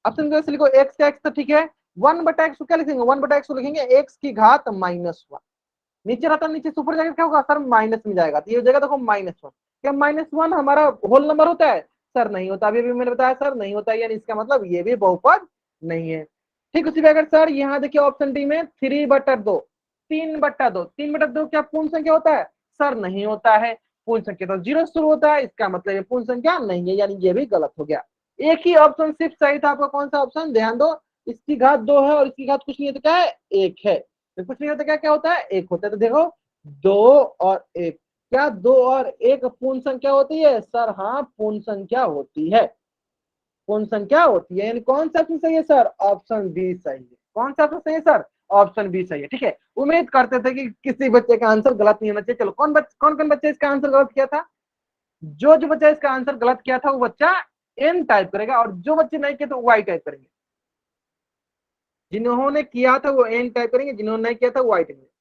ऑप्शन को ऐसे लिखो, एक्स का एक्स तो ठीक है, 1/x को क्या लिखेंगे? 1/x को लिखेंगे x की घात -1। नीचे रहता नीचे से ऊपर जाएगा क्या होगा सर माइनस में जाएगा, तो ये हो जाएगा देखो -1। क्या -1 हमारा होल नंबर होता है सर? नहीं होता, अभी भी मैंने बताया सर नहीं होता है, यानी इसका मतलब ये भी बहुपद नहीं है। ठीक उसी प्रकार सर यहाँ देखिए ऑप्शन डी में 3/2, 3/2, 3/2 क्या पूर्ण संख्या होता है सर? नहीं होता है, पूर्ण संख्या तो 0 शुरू होता है, इसका मतलब ये पूर्ण संख्या नहीं है, यानी ये भी गलत हो गया। एक ही ऑप्शन सिर्फ सही था आपका, कौन सा ऑप्शन? ध्यान दो, इसकी घात 2 है और इसकी घात कुछ नहीं है तो क्या है 1 है, तो कुछ नहीं होता क्या क्या होता है 1 होता है। तो देखो 2 और 1, क्या 2 और 1 पूर्ण संख्या होती है सर? हाँ पूर्ण संख्या होती है, पूर्ण संख्या होती है, यानी कौन सा ऑप्शन सही है सर? ऑप्शन बी सही है। कौन सा ऑप्शन सही है सर? ऑप्शन बी सही है। ठीक है, उम्मीद करते थे कि किसी बच्चे का आंसर गलत नहीं होना चाहिए। चलो कौन कौन बच्चे इसका आंसर गलत किया था? जो जो बच्चा इसका आंसर गलत किया था वो बच्चा एन टाइप करेगा, और जो बच्चे नहीं किए तो वाई टाइप करेंगे। जिन्होंने किया था वो एन टाइप करेंगे, जिन्होंने नहीं किया था वो वाई टाइप करेंगे।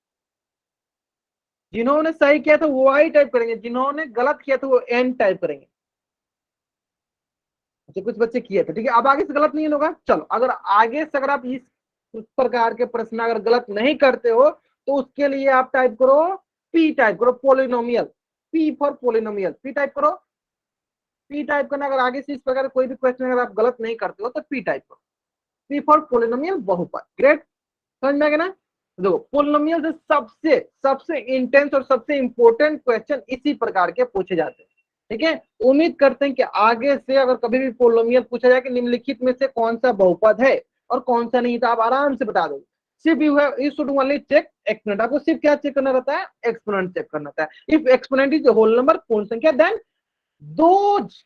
जिन्होंने सही किया था वो वाई टाइप करेंगे, जिन्होंने गलत किया था वो एन टाइप करेंगे। अच्छा कुछ बच्चे किए थे, ठीक है, अब आगे से गलत नहीं होगा। चलो अगर आगे से अगर आप इस प्रकार के प्रश्न अगर गलत नहीं करते हो तो उसके लिए आप टाइप करो पी, टाइप करो polynomial, P for polynomial, P type करो। पी टाइप करना, अगर आगे से इस प्रकार कोई भी क्वेश्चन अगर आप गलत नहीं करते हो तो पी टाइप करो, पी फॉर पोलिनोमियल बहुपद। ग्रेट, समझ में आ गया ना? देखो पोलिनोमियल से सबसे सबसे इंटेंस और सबसे इंपॉर्टेंट क्वेश्चन इसी प्रकार के पूछे जाते हैं। ठीक है, उम्मीद करते हैं कि आगे से अगर कभी भी पोलिनोमियल पूछा जाए कि निम्नलिखित में से कौन सा बहुपद है और कौन सा नहीं, तो आप आराम से बता दोगे। सिर्फ you should only check exponent, आपको सिर्फ क्या चेक करना रहता है? एक्सपोनेंट चेक करना रहता है। If exponent is whole number पूर्ण संख्या then those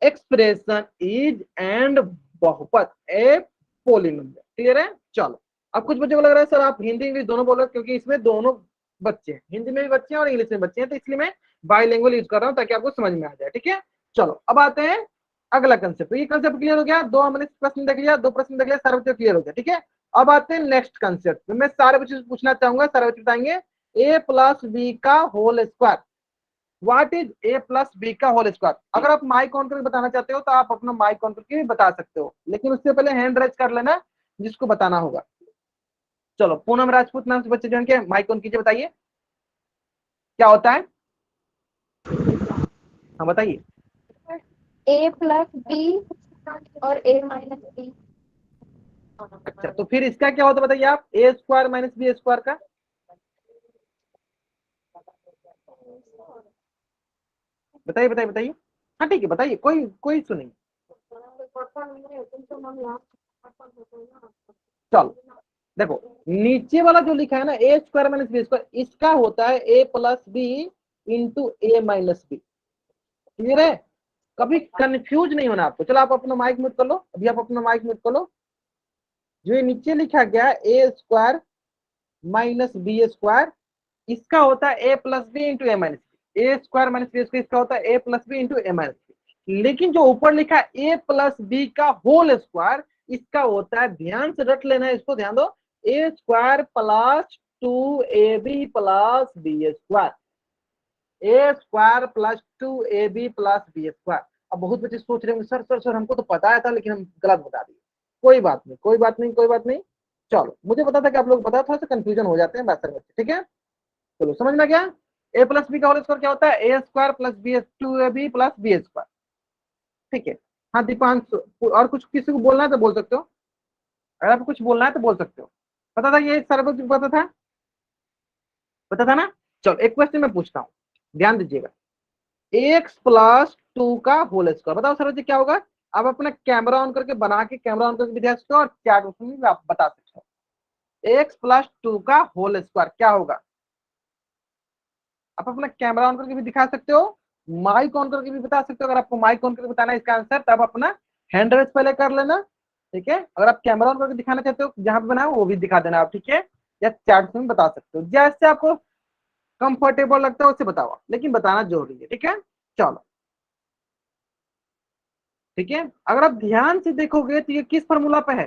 expression is and बहुपद ए पोलिनोमियल। क्लियर है? चलो अब कुछ बच्चों को लग रहा है सर आप हिंदी इंग्लिश दोनों बोल रहे हो, क्योंकि इसमें दोनों बच्चे हैं, हिंदी में भी बच्चे हैं और इंग्लिश में बच्चे हैं, तो इसलिए मैं बाइलिंगुअल यूज कर रहा हूं ताकि आपको समझ में आ जाए। ठीक है, चलो अब आते हैं अगला कंसेप्ट। ये कंसेप्ट क्लियर हो गया, दो हमने प्रश्न देख लिया, दो प्रश्न देख लिया, सारे बच्चे क्लियर हो गया। ठीक है, अब आते हैं नेक्स्ट कंसेप्ट। मैं सारे बच्चे पूछना चाहूंगा, सारे बच्चे बताएंगे ए प्लस बी का whole square. What is a plus B का होल स्क्वायर? अगर आप माइक ऑन करके बताना चाहते हो तो आप अपना माइक ऑन करके भी बता सकते हो, लेकिन उससे पहले हैंड रेज कर लेना जिसको बताना होगा। चलो पूनम राजपूत नाम से बच्चे जो के माइक ऑन कीजिए, बताइए क्या होता है। हाँ बताइए। ए प्लस बी और ए माइनस बी। अच्छा तो फिर इसका क्या होता है बताइए आप, ए स्क्वायर माइनस बी स्क्वायर का। बताइए बताइए बताइए। हाँ ठीक है बताइए, कोई कोई इशू नहीं। चलो देखो नीचे वाला जो लिखा है ना ए स्क्वायर माइनस बी स्क्वायर, इसका होता है A plus B into A minus B. Clear है? कभी कंफ्यूज नहीं होना आपको। चलो आप अपना माइक म्यूट कर लो, अभी आप अपना माइक म्यूट कर लो। जो ये नीचे लिखा गया ए स्क्वायर माइनस बी स्क्वायर, इसका होता है A plus B into A minus B. A square minus B square इसका होता है A plus B into A minus B. लेकिन जो ऊपर लिखा है ए प्लस बी का होल स्क्वायर, इसका होता है, ध्यान से रट लेना है इसको, ध्यान दो, A square plus 2ab plus B square, A square plus 2ab plus B square. अब बहुत बच्चे सोच रहे होंगे सर सर सर हमको तो पता था लेकिन हम गलत बता दिए। कोई बात नहीं कोई बात नहीं कोई बात नहीं। चलो मुझे पता था कि आप लोग बता, थोड़ा सा कंफ्यूजन हो जाते हैं बात बच्चे। ठीक है, चलो समझ में गया। ए प्लस बी का होल स्क्वायर क्या होता है? A square plus B 2ab plus B square. ठीक है, हाँ दीपांशु और कुछ किसी को बोलना है तो बोल सकते हो, अगर आपको कुछ बोलना है तो बोल सकते हो। पता था ये सारा कुछ पता था, पता था ना? चलो एक क्वेश्चन मैं पूछता हूँ, ध्यान दीजिएगा। एक्स प्लस 2 का होल स्क्वायर बताओ सर जी क्या होगा? आप अपना कैमरा ऑन करके बना के कैमरा ऑन करके भी देख सकते हो और चैट में भी आप बता सकते हो। एक्स प्लस 2 का होल स्क्वायर क्या होगा? आप अपना कैमरा ऑन करके भी दिखा सकते हो, माइक ऑन करके भी बता सकते हो। अगर आपको माइक ऑन करके बताना है इसका आंसर तो आप अपना हैंड रेज पहले कर लेना। ठीक है, अगर आप कैमरा ऑन करके दिखाना चाहते हो जहां पे बनाया वो भी दिखा देना आप। ठीक है, या चैट में बता सकते हो, जैसे आपको कंफर्टेबल लगता है उससे बताओ, लेकिन बताना जरूरी है। ठीक है, चलो ठीक है, अगर आप ध्यान से देखोगे तो ये किस फॉर्मूला पे है?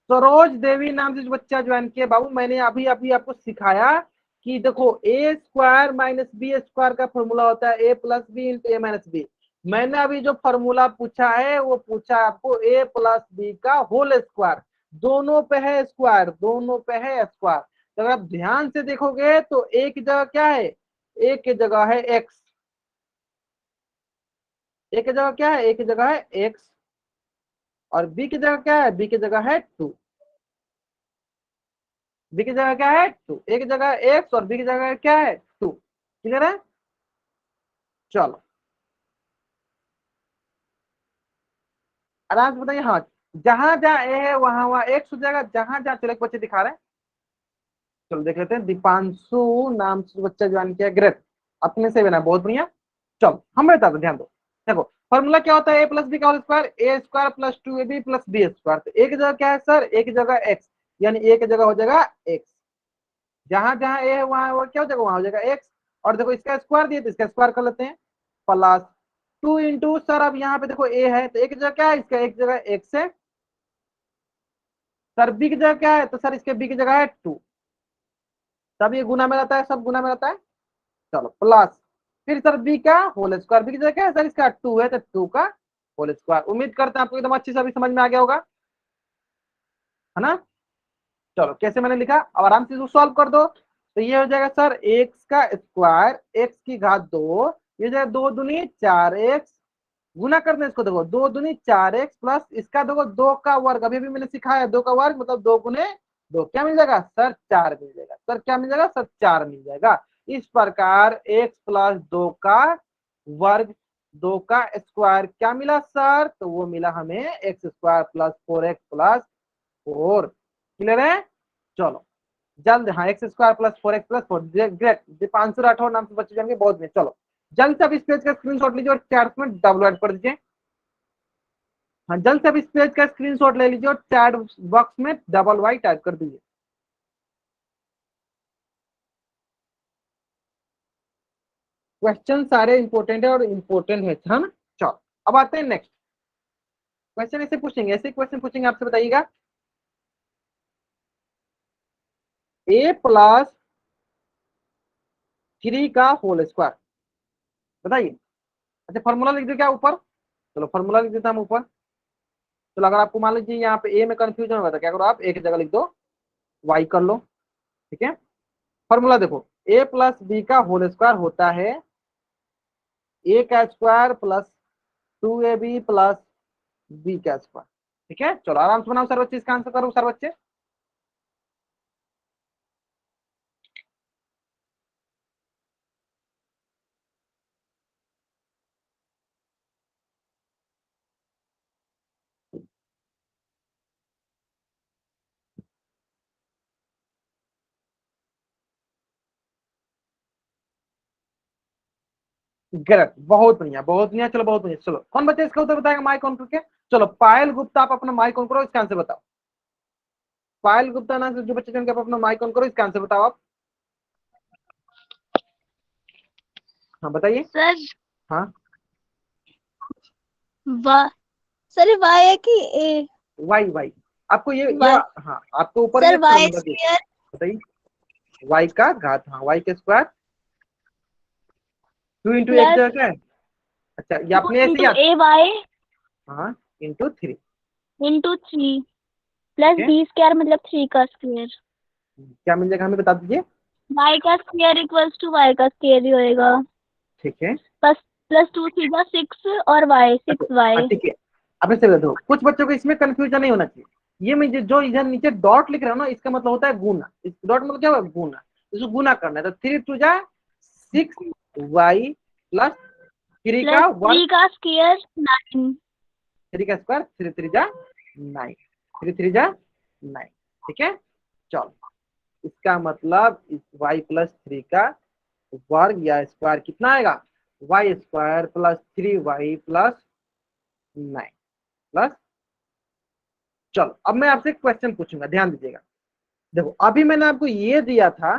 सरोज देवी नाम से जो बच्चा ज्वाइन किया बाबू, मैंने अभी अभी आपको सिखाया कि देखो ए स्क्वायर माइनस बी स्क्वायर का फॉर्मूला होता है A plus B into A minus B. मैंने अभी जो फॉर्मूला पूछा है वो पूछा है आपको ए प्लस बी का होल स्क्वायर, दोनों पे है स्क्वायर, दोनों पे है स्क्वायर। तो अगर आप ध्यान से देखोगे तो ए की जगह क्या है, ए की जगह है एक्स, ए की जगह क्या है, ए की जगह है एक्स, और बी की जगह क्या है, बी की जगह है 2, बी की जगह क्या है 2, ए की जगह एक्स और बी की जगह क्या है 2। क्लियर है? चलो आराम से बताइए। हाँ, जहां जहां ए है वहां वहां एक्स हो जाएगा, जहां जहां, चलो एक बच्चे दिखा रहे हैं, चलो देख लेते हैं। दीपांशु नाम से बच्चा ज्वाइन किया, ग्रेट, अपने से बना, बहुत बढ़िया। चलो हम बता दो, ध्यान दो। देखो फॉर्मूला क्या होता है, ए प्लस बी का whole square, A square plus 2ab plus B square. तो ए की जगह क्या है सर, ए की जगह एक्स, यानी ए की जगह हो जाएगा एक्स, जहां जहां ए है वहां वो क्या हो जाएगा, वहां हो जाएगा एक्स। और देखो इसका स्क्वायर दिया तो इसका स्क्वायर कर लेते हैं, प्लस 2 इंटू, सर अब यहाँ पे देखो ए है तो ए की जगह क्या है, इसका एक जगह एक्स है, सर बी की जगह क्या है, तो सर इसके बी की जगह है 2, तब ये गुना में रहता है, सब गुना में रहता है। चलो प्लस, फिर सर बी का होल स्क्वायर, बी की जगह क्या है सर, इसका 2 है तो 2 का होल स्क्वायर। उम्मीद करते हैं आपको एकदम अच्छी से अभी समझ में आ गया होगा, है ना? चलो कैसे मैंने लिखा, अब आराम से इसको सॉल्व कर दो। तो ये हो जाएगा सर एक्स का स्क्वायर, एक्स की घात 2, ये जाएगा 2 दूनी 4x, गुना करते हैं इसको, देखो 2 दूनी 4x प्लस इसका देखो 2 का वर्ग, अभी भी मैंने सिखाया 2 का वर्ग मतलब 2 गुने 2, क्या मिल जाएगा सर 4 मिल जाएगा, सर क्या मिल जाएगा सर 4 मिल जाएगा। इस प्रकार x प्लस 2 का वर्ग 2 का स्क्वायर क्या मिला सर, तो वो मिला हमें x square plus 4x plus 4। Clear है? चलो जल्द, हाँ x square plus 4x plus 4, great. Deepanshu Rathore नाम से बच्चे जाएंगे, बहुत में। चलो जल्द से अब इस पेज का स्क्रीनशॉट लीजिए और चैट में डबल ऐड कर दीजिए। हाँ जल्द से अब इस पेज का स्क्रीनशॉट ले लीजिए और चैट बॉक्स में डबल वाई टाइप कर दीजिए। क्वेश्चन सारे इंपॉर्टेंट है और इंपॉर्टेंट है ना? चलो अब आते हैं नेक्स्ट क्वेश्चन, ऐसे पूछेंगे, ऐसे क्वेश्चन पूछेंगे आपसे, बताइएगा ए प्लस 3 का होल स्क्वायर, बताइए। अच्छा फॉर्मूला लिख दो क्या ऊपर, चलो फॉर्मूला लिख देते हैं हम ऊपर। चलो अगर आपको मान लीजिए यहाँ पे ए में कंफ्यूजन होगा तो क्या करो, आप ए की जगह लिख दो वाई कर लो, ठीक है। फॉर्मूला देखो, ए प्लस बी का होल स्क्वायर होता है ए का square plus 2ab plus B का स्क्वायर, ठीक है। चलो आराम से बनाओ सर बच्चे, इसका आंसर करो सर बच्चे। गलत, बहुत बढ़िया बहुत बढ़िया, चलो बहुत बढ़िया। चलो कौन बच्चे इसका उत्तर बताएगा माइक ऑन करके, चलो पायल गुप्ता आप अपना माइक ऑन करो, इसका आंसर बताओ। पायल गुप्ता ना जो बच्चे आप अपना माइक ऑन करो, इसका आंसर बताओ आप। हाँ बताइए। सर हाँ वा सर वाई है कि ए? वाई वाई, आपको ये वाई हाँ आपको ऊपर ये सर वाई फॉर्मूला दिया, स्क्वायर। बताइए। वाई का घात, हाँ वाई के स्क्वायर 2 इंटू एक प्लस जगह क्या है, अच्छा ये 2 आपने ऐसे इंटू याद, ए वाई हाँ इंटू 3, इंटू 3 प्लस ठीक है। बी स्क्वायर मतलब 3 का स्क्वायर। क्या मिल जाएगा हमें बता दीजिए, वाई का स्क्वायर इक्वल्स टू वाई का स्क्वायर ही होएगा, ठीक है। प्लस प्लस 2 3 का 6 और वाई 6 अच्छा हाँ वाई। ठीक है, अब इससे बता दो, कुछ बच्चों को इसमें कंफ्यूजन नहीं होना चाहिए। ये मैं जो इधर नीचे डॉट लिख रहा हूँ ना, इसका मतलब होता है गुना, इस डॉट मतलब क्या होगा, गुना, इसको गुना करना है। तो 3 टू जा 6y प्लस 3 प्लस का 3 वर्ग, का स्क्वायर 9। 3 का स्क्वायर 3 3 जा 9, 3 3 जा 9, ठीक है। चलो इसका मतलब इस y प्लस 3 का वर्ग या स्क्वायर कितना आएगा, वाई स्क्वायर प्लस 3y प्लस 9 प्लस। चलो अब मैं आपसे क्वेश्चन पूछूंगा, ध्यान दीजिएगा। देखो अभी मैंने आपको ये दिया था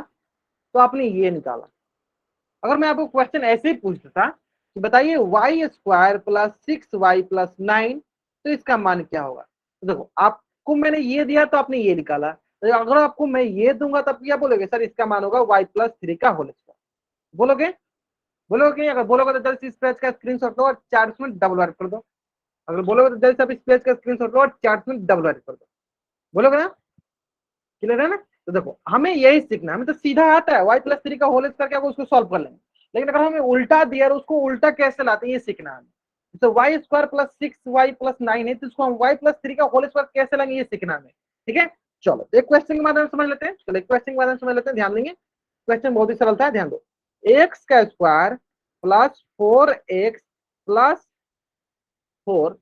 तो आपने ये निकाला, अगर मैं आपको क्वेश्चन ऐसे ही पूछता था कि बताइए Y square plus 6y plus 9, तो इसका मान क्या होगा। तो देखो आपको मैंने ये दिया तो आपने ये निकाला, तो अगर आपको मैं ये दूंगा तब क्या बोलोगे, सर इसका मान होगा y प्लस 3 का होल स्क्वायर, बोलोगे, बोलोगे? अगर बोलोगे तो जल्द से इस पेज का स्क्रीनशॉट लो और चार्ट में डबल वर्क कर दो। अगर बोलोगे तो जल्द से आप इस पेज का स्क्रीनशॉट लो और चार्ट में डबल वर्क कर दो, बोलोगे ना? क्लियर है ना? तो देखो हमें यही सीखना है, हमें तो सीधा आता है y + 3 का होल स्क्वायर क्या होगा उसको सॉल्व कर लेंगे, लेकिन अगर हमें उल्टा दिया और उसको उल्टा कैसे लाते हैं ये सीखना है। तो y² + 6y + 9 है, तो इसको हम y + 3 का होल स्क्वायर कैसे लाएंगे ये सीखना है, ठीक है। चलो एक क्वेश्चन के माध्यम से समझ लेते हैं, चलो एक क्वेश्चन के माध्यम से समझ लेते हैं, ध्यान देंगे। क्वेश्चन बहुत ही सरल था, ध्यान दो। x² + 4x + 4,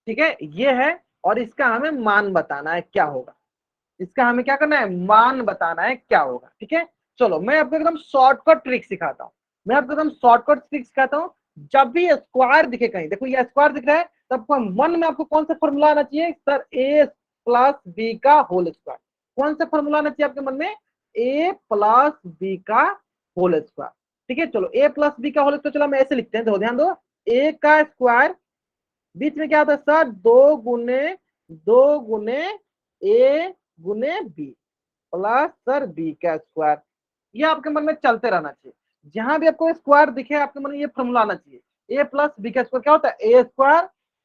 ठीक है, ये है, और इसका हमें मान बताना है क्या होगा, इसका हमें क्या करना है, मान बताना है क्या होगा, ठीक है। चलो मैं आपको एकदम शॉर्टकट ट्रिक सिखाता हूँ, मैं आपको एकदम शॉर्टकट ट्रिक सिखाता हूँ। जब भी स्क्वायर दिखे कहीं, देखो ये स्क्वायर दिख रहा है, तब मन में आपको कौन सा फॉर्मूला आना चाहिए सर, a + b का होल स्क्वायर। कौन सा फॉर्मूला आना चाहिए आपके मन में, a + b का होल स्क्वायर, ठीक है। चलो a + b का होल स्क्वायर, चलो हम ऐसे लिखते हैं, तो ध्यान दो, a का स्क्वायर बीच में क्या होता है सर, 2 गुने a गुने b प्लस सर b का स्क्वायर। ये आपके मन में चलते रहना चाहिए, जहां भी आपको स्क्वायर दिखे आपके मन में ये फॉर्मूला आना चाहिए, a + b का स्क्वायर क्या होता है, a²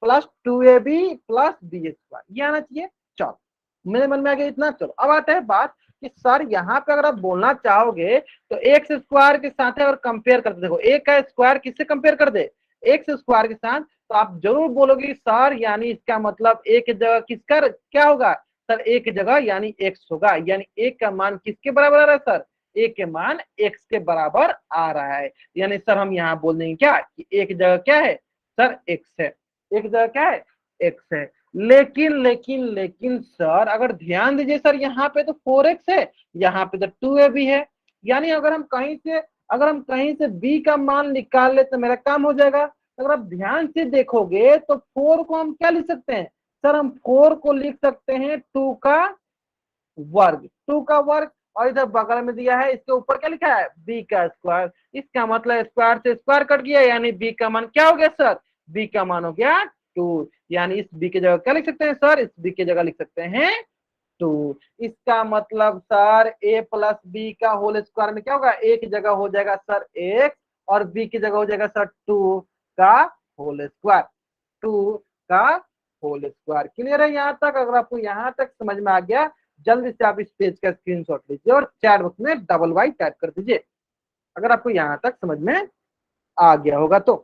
+ 2ab + b स्क्वायर, ये आना चाहिए। चलो मेरे मन में आ गया इतना। चलो अब आता है बात कि सर यहाँ पे अगर आप बोलना चाहोगे तो एक्स स्क्वायर के साथ है और कंपेयर करते, देखो a का स्क्वायर किससे कंपेयर कर दे, एक्स स्क्वायर के साथ, तो आप जरूर बोलोगे सर यानी इसका मतलब एक जगह किसका क्या होगा सर, एक जगह यानी x होगा, यानी a का मान किसके बराबर आ रहा है सर, a के मान x के बराबर आ रहा है, यानी सर हम यहाँ बोल देंगे क्या कि एक जगह क्या है सर x है, एक जगह क्या है x है। लेकिन सर अगर ध्यान दीजिए सर, यहाँ पे तो 4x है, यहाँ पे तो 2ab है, यानी अगर हम कहीं से b का मान निकाल ले तो मेरा काम हो जाएगा। अगर आप ध्यान से देखोगे तो 4 को हम क्या लिख सकते हैं सर, हम 4 को लिख सकते हैं 2 का वर्ग, 2 का वर्ग, और इधर बगल में दिया है इसके ऊपर क्या लिखा है, b का स्क्वायर। इसका मतलब स्क्वायर से स्क्वायर कट गया, यानी b का मान क्या हो गया सर, b का मान हो गया 2, यानी इस b की जगह क्या लिख सकते हैं सर, इस b की जगह लिख सकते हैं 2। इसका मतलब सर a + b का होल स्क्वायर में क्या होगा, a की जगह हो जाएगा सर x, और b की जगह हो जाएगा सर 2 का होल स्क्वायर, 2 का होल स्क्वायर। क्लियर है यहाँ तक? अगर आपको यहाँ तक समझ में आ गया, जल्दी से आप इस पेज का स्क्रीनशॉट लीजिए और चैट बॉक्स में डबल वाई टाइप कर दीजिए, अगर आपको यहाँ तक समझ में आ गया होगा तो,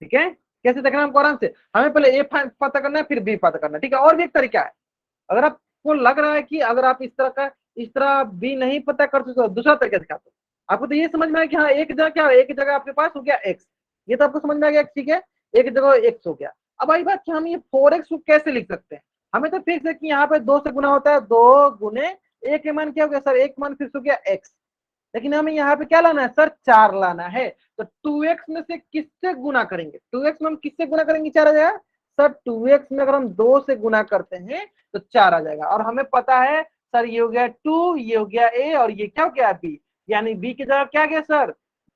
ठीक है। कैसे देखना हमको आराम से, हमें पहले ए पता करना है फिर बी पता करना है, ठीक है। और भी एक तरीका है, अगर आपको लग रहा है कि अगर आप इस तरह बी नहीं पता कर सकते, दूसरा तरीका दिखाता हूं आपको, तो ये समझ में आया कि हाँ एक जगह क्या, एक जगह आपके पास हो गया एक्स, ये तो आपको समझ में आ गया, ठीक है, एक जगह एक्स हो गया। अब आई बात कि हम ये 4x को कैसे लिख सकते हैं, हमें तो फिक्स है कि यहाँ पे 2 से गुना होता है, 2 गुने एक के मान क्या हो गया सर, एक मान फिक्स हो गया x, लेकिन हमें यहाँ पे क्या लाना है सर, 4 लाना है। तो 2x में से किससे गुना करेंगे, 2x में हम किससे गुना करेंगे, 4 आ जाएगा सर, 2x में अगर हम 2 से गुना करते हैं तो 4 आ जाएगा, और हमें पता है सर ये हो गया 2, ये हो गया a, और ये क्या हो गया b, यानी b की जगह क्या गया सर,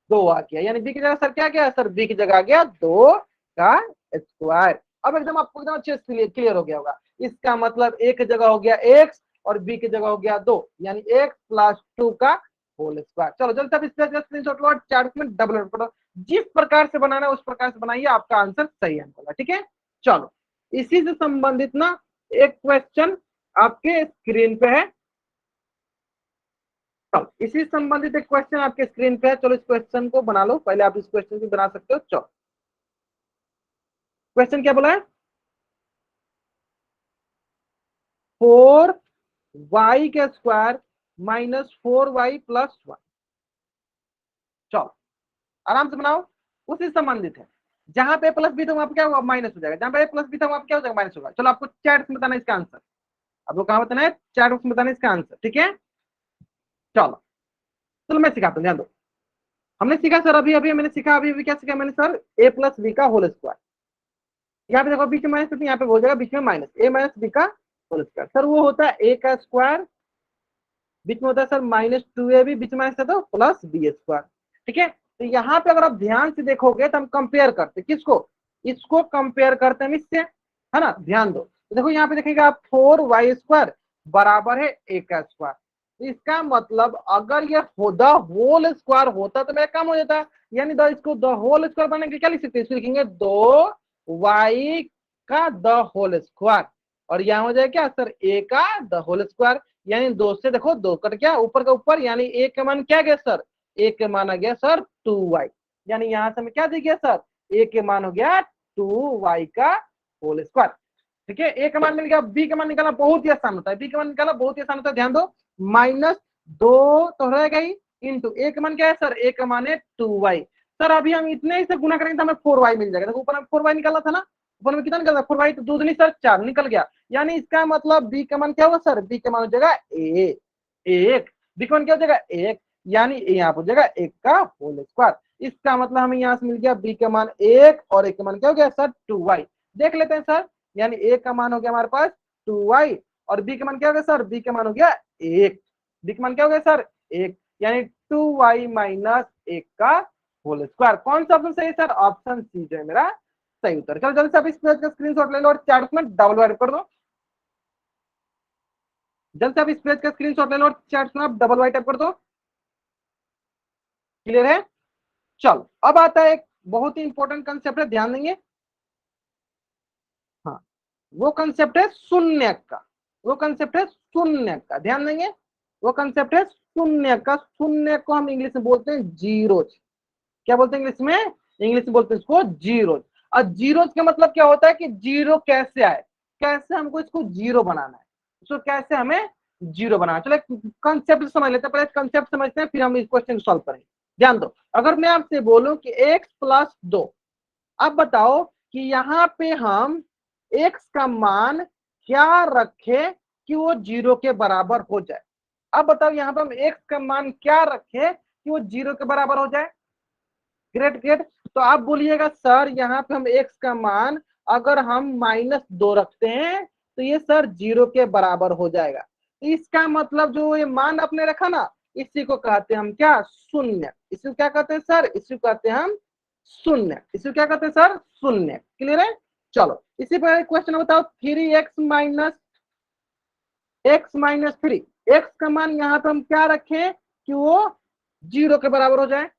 2 आ गया, यानी b की जगह सर क्या गया सर, b की जगह आ गया 2 का स्क्वायर। अब एकदम आपको एकदम अच्छे से क्लियर हो गया होगा, इसका मतलब a की जगह हो गया x और b की जगह हो गया 2, यानी x + 2 का होल स्क्वायर। चलो जल्दी सब इस पेज का स्क्रीनशॉट लो और चैट में डबल करो, जिस प्रकार से बनाना है उस प्रकार से बनाइए, आपका आंसर सही आएगा, ठीक है। चलो इसी से संबंधित ना एक क्वेश्चन आपके स्क्रीन पे है, चलो इसी से संबंधित एक क्वेश्चन आपके स्क्रीन पे है, चलो इस क्वेश्चन को बना लो, पहले आप इस क्वेश्चन को बना सकते हो। चलो क्वेश्चन क्या बोला है, 4y का स्क्वायर माइनस 4y + 1। चलो आराम से बनाओ, उसी संबंधित है, जहां पे प्लस बी था वहां पे क्या होगा, माइनस हो जाएगा, जहां पे प्लस बी था वहां पे क्या हो जाएगा, माइनस होगा। चलो आपको चैट में बताना इसका आंसर, आपको कहां बताना है, चैट बॉक्स में बताना इसका आंसर, ठीक है। चलो मैं सिखाता हूँ, ध्यान दो, हमने सीखा सर अभी मैंने सीखा, अभी क्या सीखा मैंने सर, a + b का होल स्क्वायर, यहाँ पे देखो बीच में माइनस, यहाँ पे हो जाएगा बीच में माइनस, a - b का होल स्क्वायर, सर वो होता है a का स्क्वायर, बीच में होता है सर -2ab, बीच में माइनस है तो प्लस b स्क्वायर, ठीक है। तो यहाँ पे अगर आप ध्यान से देखोगे तो हम कंपेयर करते किसको, इसको कंपेयर करते हैं इससे, है ना, ध्यान दो। तो देखो यहाँ पे देखिएगा आप 4y² बराबर है a का स्क्वायर, इसका मतलब अगर ये द होल स्क्वायर होता तो मेरा काम हो जाता, यानी इसको द होल स्क्वायर बनाने के लिए क्या लिख सकते हैं, इसको लिखेंगे 2y का द होल स्क्वायर, और यहाँ हो जाएगा क्या सर, a का द होल स्क्वायर, यानी 2 से देखो 2 कट गया, ऊपर का ऊपर, यानी a का मान क्या गया सर, a का मान आ गया सर 2y, यानी यहाँ से हमें क्या दिख गया सर, a के मान हो गया 2y का होल स्क्वायर। ठीक है, a का मान मिल गया। b का मान निकालना बहुत ही आसान होता है, b का मान निकालना बहुत ही आसान होता है, ध्यान दो, -2 तो रहेगा ही, इंटू a का मान क्या है सर, a का मान है 2y। सर अभी हम इतने ही से गुना करेंगे तो हमें 4y मिल जाएगा। देखो ऊपर में 4y निकाला था ना, ऊपर में कितना निकला था 4y, तो 2 दूनी सर 4 निकल गया, यानी इसका मतलब b का मान क्या होगा सर, b का मान हो जाएगा 1, b का मान क्या हो जाएगा 1, यानी यहाँ पर हो जाएगा 1 का होल स्क्वायर। इसका मतलब हमें यहाँ से मिल गया b का मान 1 और a का मान क्या हो गया सर 2y। देख लेते हैं सर, यानी a का मान हो गया हमारे पास 2y और b का मान क्या हो गया सर, b का मान हो गया 1, b का मान क्या हो गया सर 1, यानी 2y माइनस 1 का होल स्क्वायर। कौन सा ऑप्शन सही है सर, ऑप्शन सी जो है मेरा सही उत्तर। चलो जल्दी से आप इस पेज का स्क्रीनशॉट ले लो और चार्ट में डबल वाइट कर दो, जल्दी से आप इस पेज का स्क्रीनशॉट ले लो और चार्ट में आप डबल वाइट कर दो। क्लियर है? चलो अब आता है एक बहुत ही इंपॉर्टेंट कंसेप्ट है, ध्यान देंगे। हाँ, वो कंसेप्ट है शून्य का, वो कंसेप्ट है शून्य का, ध्यान देंगे। वो कंसेप्ट है शून्य का। शून्य को हम इंग्लिश में बोलते हैं जीरोज। क्या बोलते हैं इंग्लिश में? इंग्लिश में बोलते हैं इसको जीरोज। और जीरोज का मतलब क्या होता है कि जीरो कैसे आए, कैसे हमको इसको जीरो बनाना है, इसको कैसे हमें जीरो बनाना। चलो कंसेप्ट समझ लेते हैं, पहले कंसेप्ट समझते हैं फिर हम इस क्वेश्चन को सॉल्व करेंगे। ध्यान दो, अगर मैं आपसे बोलूं कि x प्लस 2, अब बताओ कि यहाँ पे हम x का मान क्या रखे कि वो जीरो के बराबर हो जाए। अब बताओ यहाँ पे हम x का मान क्या रखे कि वो जीरो के बराबर हो जाए। Great great. तो आप बोलिएगा सर यहाँ पे हम x का मान अगर हम -2 रखते हैं तो ये सर जीरो के बराबर हो जाएगा। तो इसका मतलब जो ये मान आपने रखा ना, इसी को कहते हैं हम क्या, शून्य। इसी को क्या कहते हैं सर, इसी को कहते हैं हम शून्य। इसी को क्या कहते हैं सर, शून्य। क्लियर है? चलो इसी पर क्वेश्चन बताओ, 3x माइनस 3, x का मान यहाँ पे हम क्या रखें कि वो जीरो के बराबर हो जाए।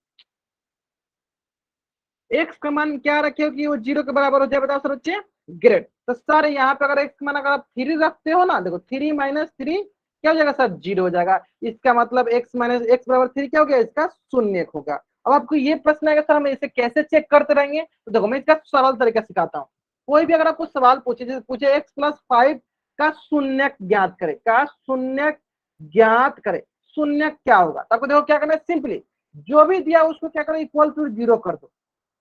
x का मान क्या रखे हो कि वो जीरो के बराबर हो जाए, बताओ सर बच्चे। ग्रेट। तो सर यहाँ पे अगर x का मान अगर आप 3 रखते हो ना, देखो 3 माइनस 3 क्या हो जाएगा सर, जीरो हो जाएगा। इसका मतलब x माइनस x बराबर 3 क्या हो गया, इसका शून्य होगा। अब आपको ये प्रश्न आएगा सर हम इसे कैसे चेक करते रहेंगे, तो देखो मैं इसका सरल तरीका सिखाता हूँ। कोई भी अगर आपको सवाल पूछे, जैसे पूछे x प्लस 5 का शून्य ज्ञात करे, का शून्य ज्ञात करे, शून्य क्या होगा, तो आपको देखो क्या करना है, सिंपली जो भी दिया उसको क्या करो, इक्वल टू जीरो कर दो।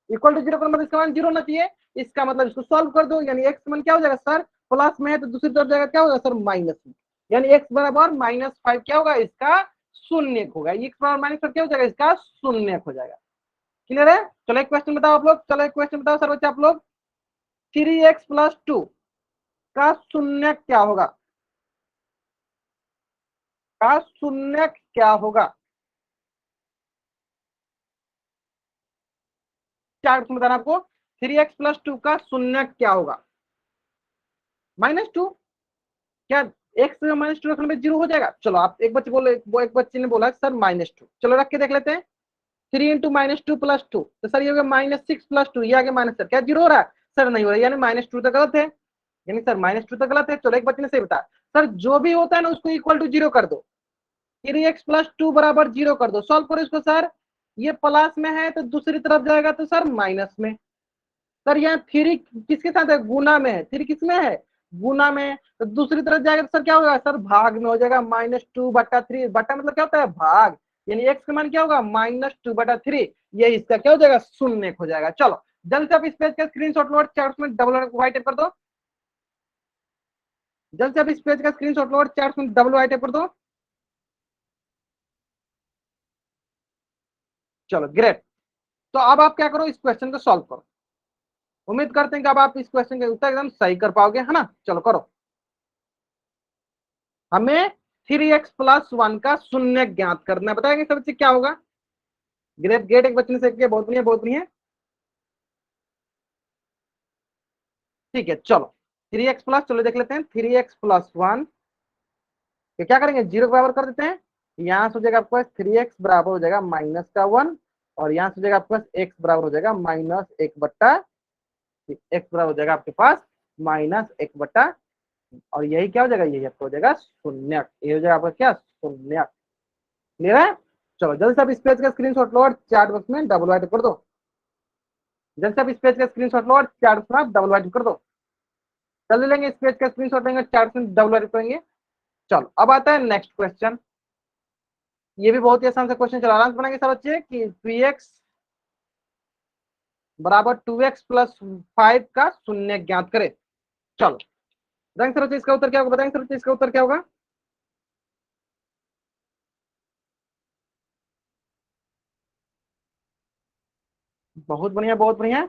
इक्वल टू जीरो का मतलब इसका मान जीरो होना चाहिए, इसका मतलब इसको सॉल्व कर दो, यानी एक्स मान क्या हो जाएगा सर, प्लस में है तो दूसरी तरफ जाएगा क्या होगा सर, माइनस में, यानी एक्स बराबर -5 क्या होगा, इसका शून्य होगा। एक्स बराबर -5 क्या हो जाएगा, इसका शून्य हो जाएगा। क्लियर है? चलो एक क्वेश्चन बताओ आप लोग, चलो एक क्वेश्चन बताओ सर बच्चे आप लोग, 3x प्लस 2 का शून्य क्या होगा, का शून्य क्या होगा, क्या बताना आपको, 3x प्लस 2 का शून्य क्या होगा, -2। क्या x -2 रखने में जीरो हो जाएगा? चलो आप एक बच्चे बोले, एक बच्चे ने बोला सर -2, चलो रख के देख लेते हैं। 3 इंटू -2 प्लस 2, तो सर ये हो गया -6 प्लस 2, ये आगे माइनस, सर क्या जीरो हो रहा है, सर नहीं हो रहा है, यानी -2 तो गलत है, यानी सर -2 तो गलत है। चलो एक बच्चे ने सही बताया, सर जो भी होता है ना उसको इक्वल टू जीरो कर दो, 3x प्लस 2 बराबर जीरो कर दो, सॉल्व करो इसको सर। ये प्लस में है तो दूसरी तरफ जाएगा तो सर माइनस में। सर यहाँ 3 किसके साथ है, गुना में है, 3 किस में है, गुना में, तो दूसरी तरफ जाएगा तो सर क्या होगा, सर भाग में हो जाएगा, -2/3, बटा मतलब क्या होता है, भाग, यानी x का मान क्या होगा, -2/3, ये इसका क्या हो जाएगा, शून्य हो जाएगा। चलो जल्दी से आप इस पेज का स्क्रीनशॉट लो, चार्ट में डबल वाइट कर दो, जल्दी से आप इस पेज का स्क्रीनशॉट लो, चार्ट में डबल वाइट कर दो। चलो ग्रेट। तो अब आप क्या करो, इस क्वेश्चन को सॉल्व करो। उम्मीद करते हैं कि अब आप इस क्वेश्चन के उत्तर एकदम सही कर पाओगे, है ना। चलो करो। हमें 3x प्लस 1 का शून्य ज्ञात करना है, बताएंगे सब बच्चे क्या होगा। ग्रेट ग्रेट, एक बच्चे ने से बहुत बढ़िया बहुत बढ़िया। ठीक है चलो 3x प्लस, चलो देख लेते हैं 3x प्लस 1 क्या करेंगे, जीरो के बराबर कर देते हैं। यहाँ से हो जाएगा आपके पास 3x बराबर हो जाएगा -1, और यहाँ से हो जाएगा आपके पास x बराबर हो जाएगा -1/, x बराबर हो जाएगा आपके पास -1/। और यही क्या हो जाएगा, यही आपका हो जाएगा शून्यक, ये हो जाएगा आपका क्या, शून्यक। क्लियर है? चलो जल्दी से आप इस पेज का स्क्रीनशॉट लो और चैट बॉक्स में डबल वाइट कर दो। जल्दी से आप इस पेज का स्क्रीनशॉट लो और चैट बॉक्स में आप डबल वाइट कर दो। जल्दी लेंगे इस पेज का स्क्रीनशॉट लेंगे, चैट बॉक्स में डबल वाइट करेंगे। चलो अब आता है नेक्स्ट क्वेश्चन। ये भी बहुत ही आसान सा क्वेश्चन, चलो आराम से बनाएंगे सब बच्चे कि 3x बराबर 2x प्लस 5 का शून्य ज्ञात करें। चलो बताएंगे सर बच्चे इसका उत्तर क्या होगा, बताएंगे सर बच्चे इसका उत्तर क्या होगा। बहुत बढ़िया, बहुत बढ़िया।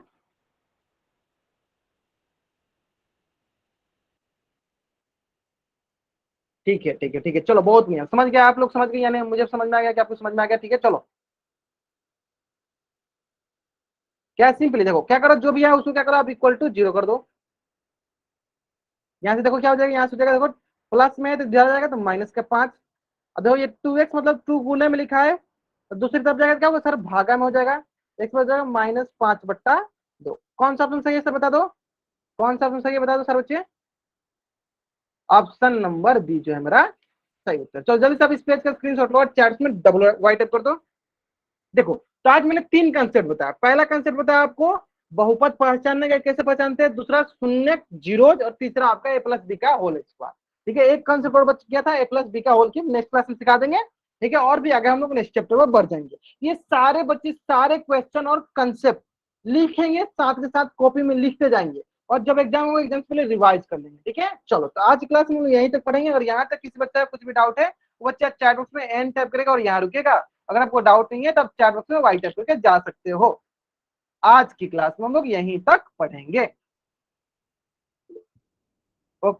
ठीक है, ठीक है, ठीक है, चलो बहुत बढ़िया, समझ गया आप लोग, समझ गए यानी मुझे समझ में आ गया कि आपको समझ में आ गया। ठीक है चलो, क्या सिंपली देखो क्या करो, जो भी है उसको क्या करो आप इक्वल टू 0 कर दो। यहाँ से देखो क्या हो जाएगा, यहाँ से हो जाएगा देखो प्लस में है तो दिया जाएगा तो माइनस का 5। अब देखो ये 2x मतलब 2 गुने में लिखा है, तो दूसरी तरफ जाएगा क्या होगा सर, भागा में हो जाएगा, x हो जाएगा -5/2। कौन सा ऑप्शन सही है सर बता दो, कौन सा ऑप्शन सही है बता दो सर बच्चे। ऑप्शन नंबर बी जो है मेरा सही उत्तर। चलो जल्दी से आप इस पेज का स्क्रीनशॉट लो और चैट में डबल वाइट कर दो। देखो तो आज मैंने 3 कंसेप्ट बताया। पहला कंसेप्ट बताया आपको बहुपद पहचानने का, कैसे पहचानते हैं, दूसरा शून्य जीरोज, और तीसरा आपका a प्लस बी का होल स्क्वायर। ठीक है, एक कंसेप्ट और बच गया था a प्लस बी का होल की, नेक्स्ट क्लास में सिखा देंगे। ठीक है, और भी आगे हम लोग नेक्स्ट चैप्टर में बढ़ जाएंगे। ये सारे बच्चे सारे क्वेश्चन और कंसेप्ट लिखेंगे, साथ के साथ कॉपी में लिखते जाएंगे, और जब एग्जाम होगा एग्जाम से पहले रिवाइज कर लेंगे। ठीक है चलो, तो आज की क्लास में यहीं तक पढ़ेंगे। अगर यहाँ तक किसी बच्चे का कुछ भी डाउट है वो बच्चा चैट बॉक्स में एन टाइप करेगा और यहाँ रुकेगा। अगर आपको डाउट नहीं है तब चैट बॉक्स में वाई टाइप करके जा सकते हो। आज की क्लास में हम लोग यहीं तक पढ़ेंगे। ओके।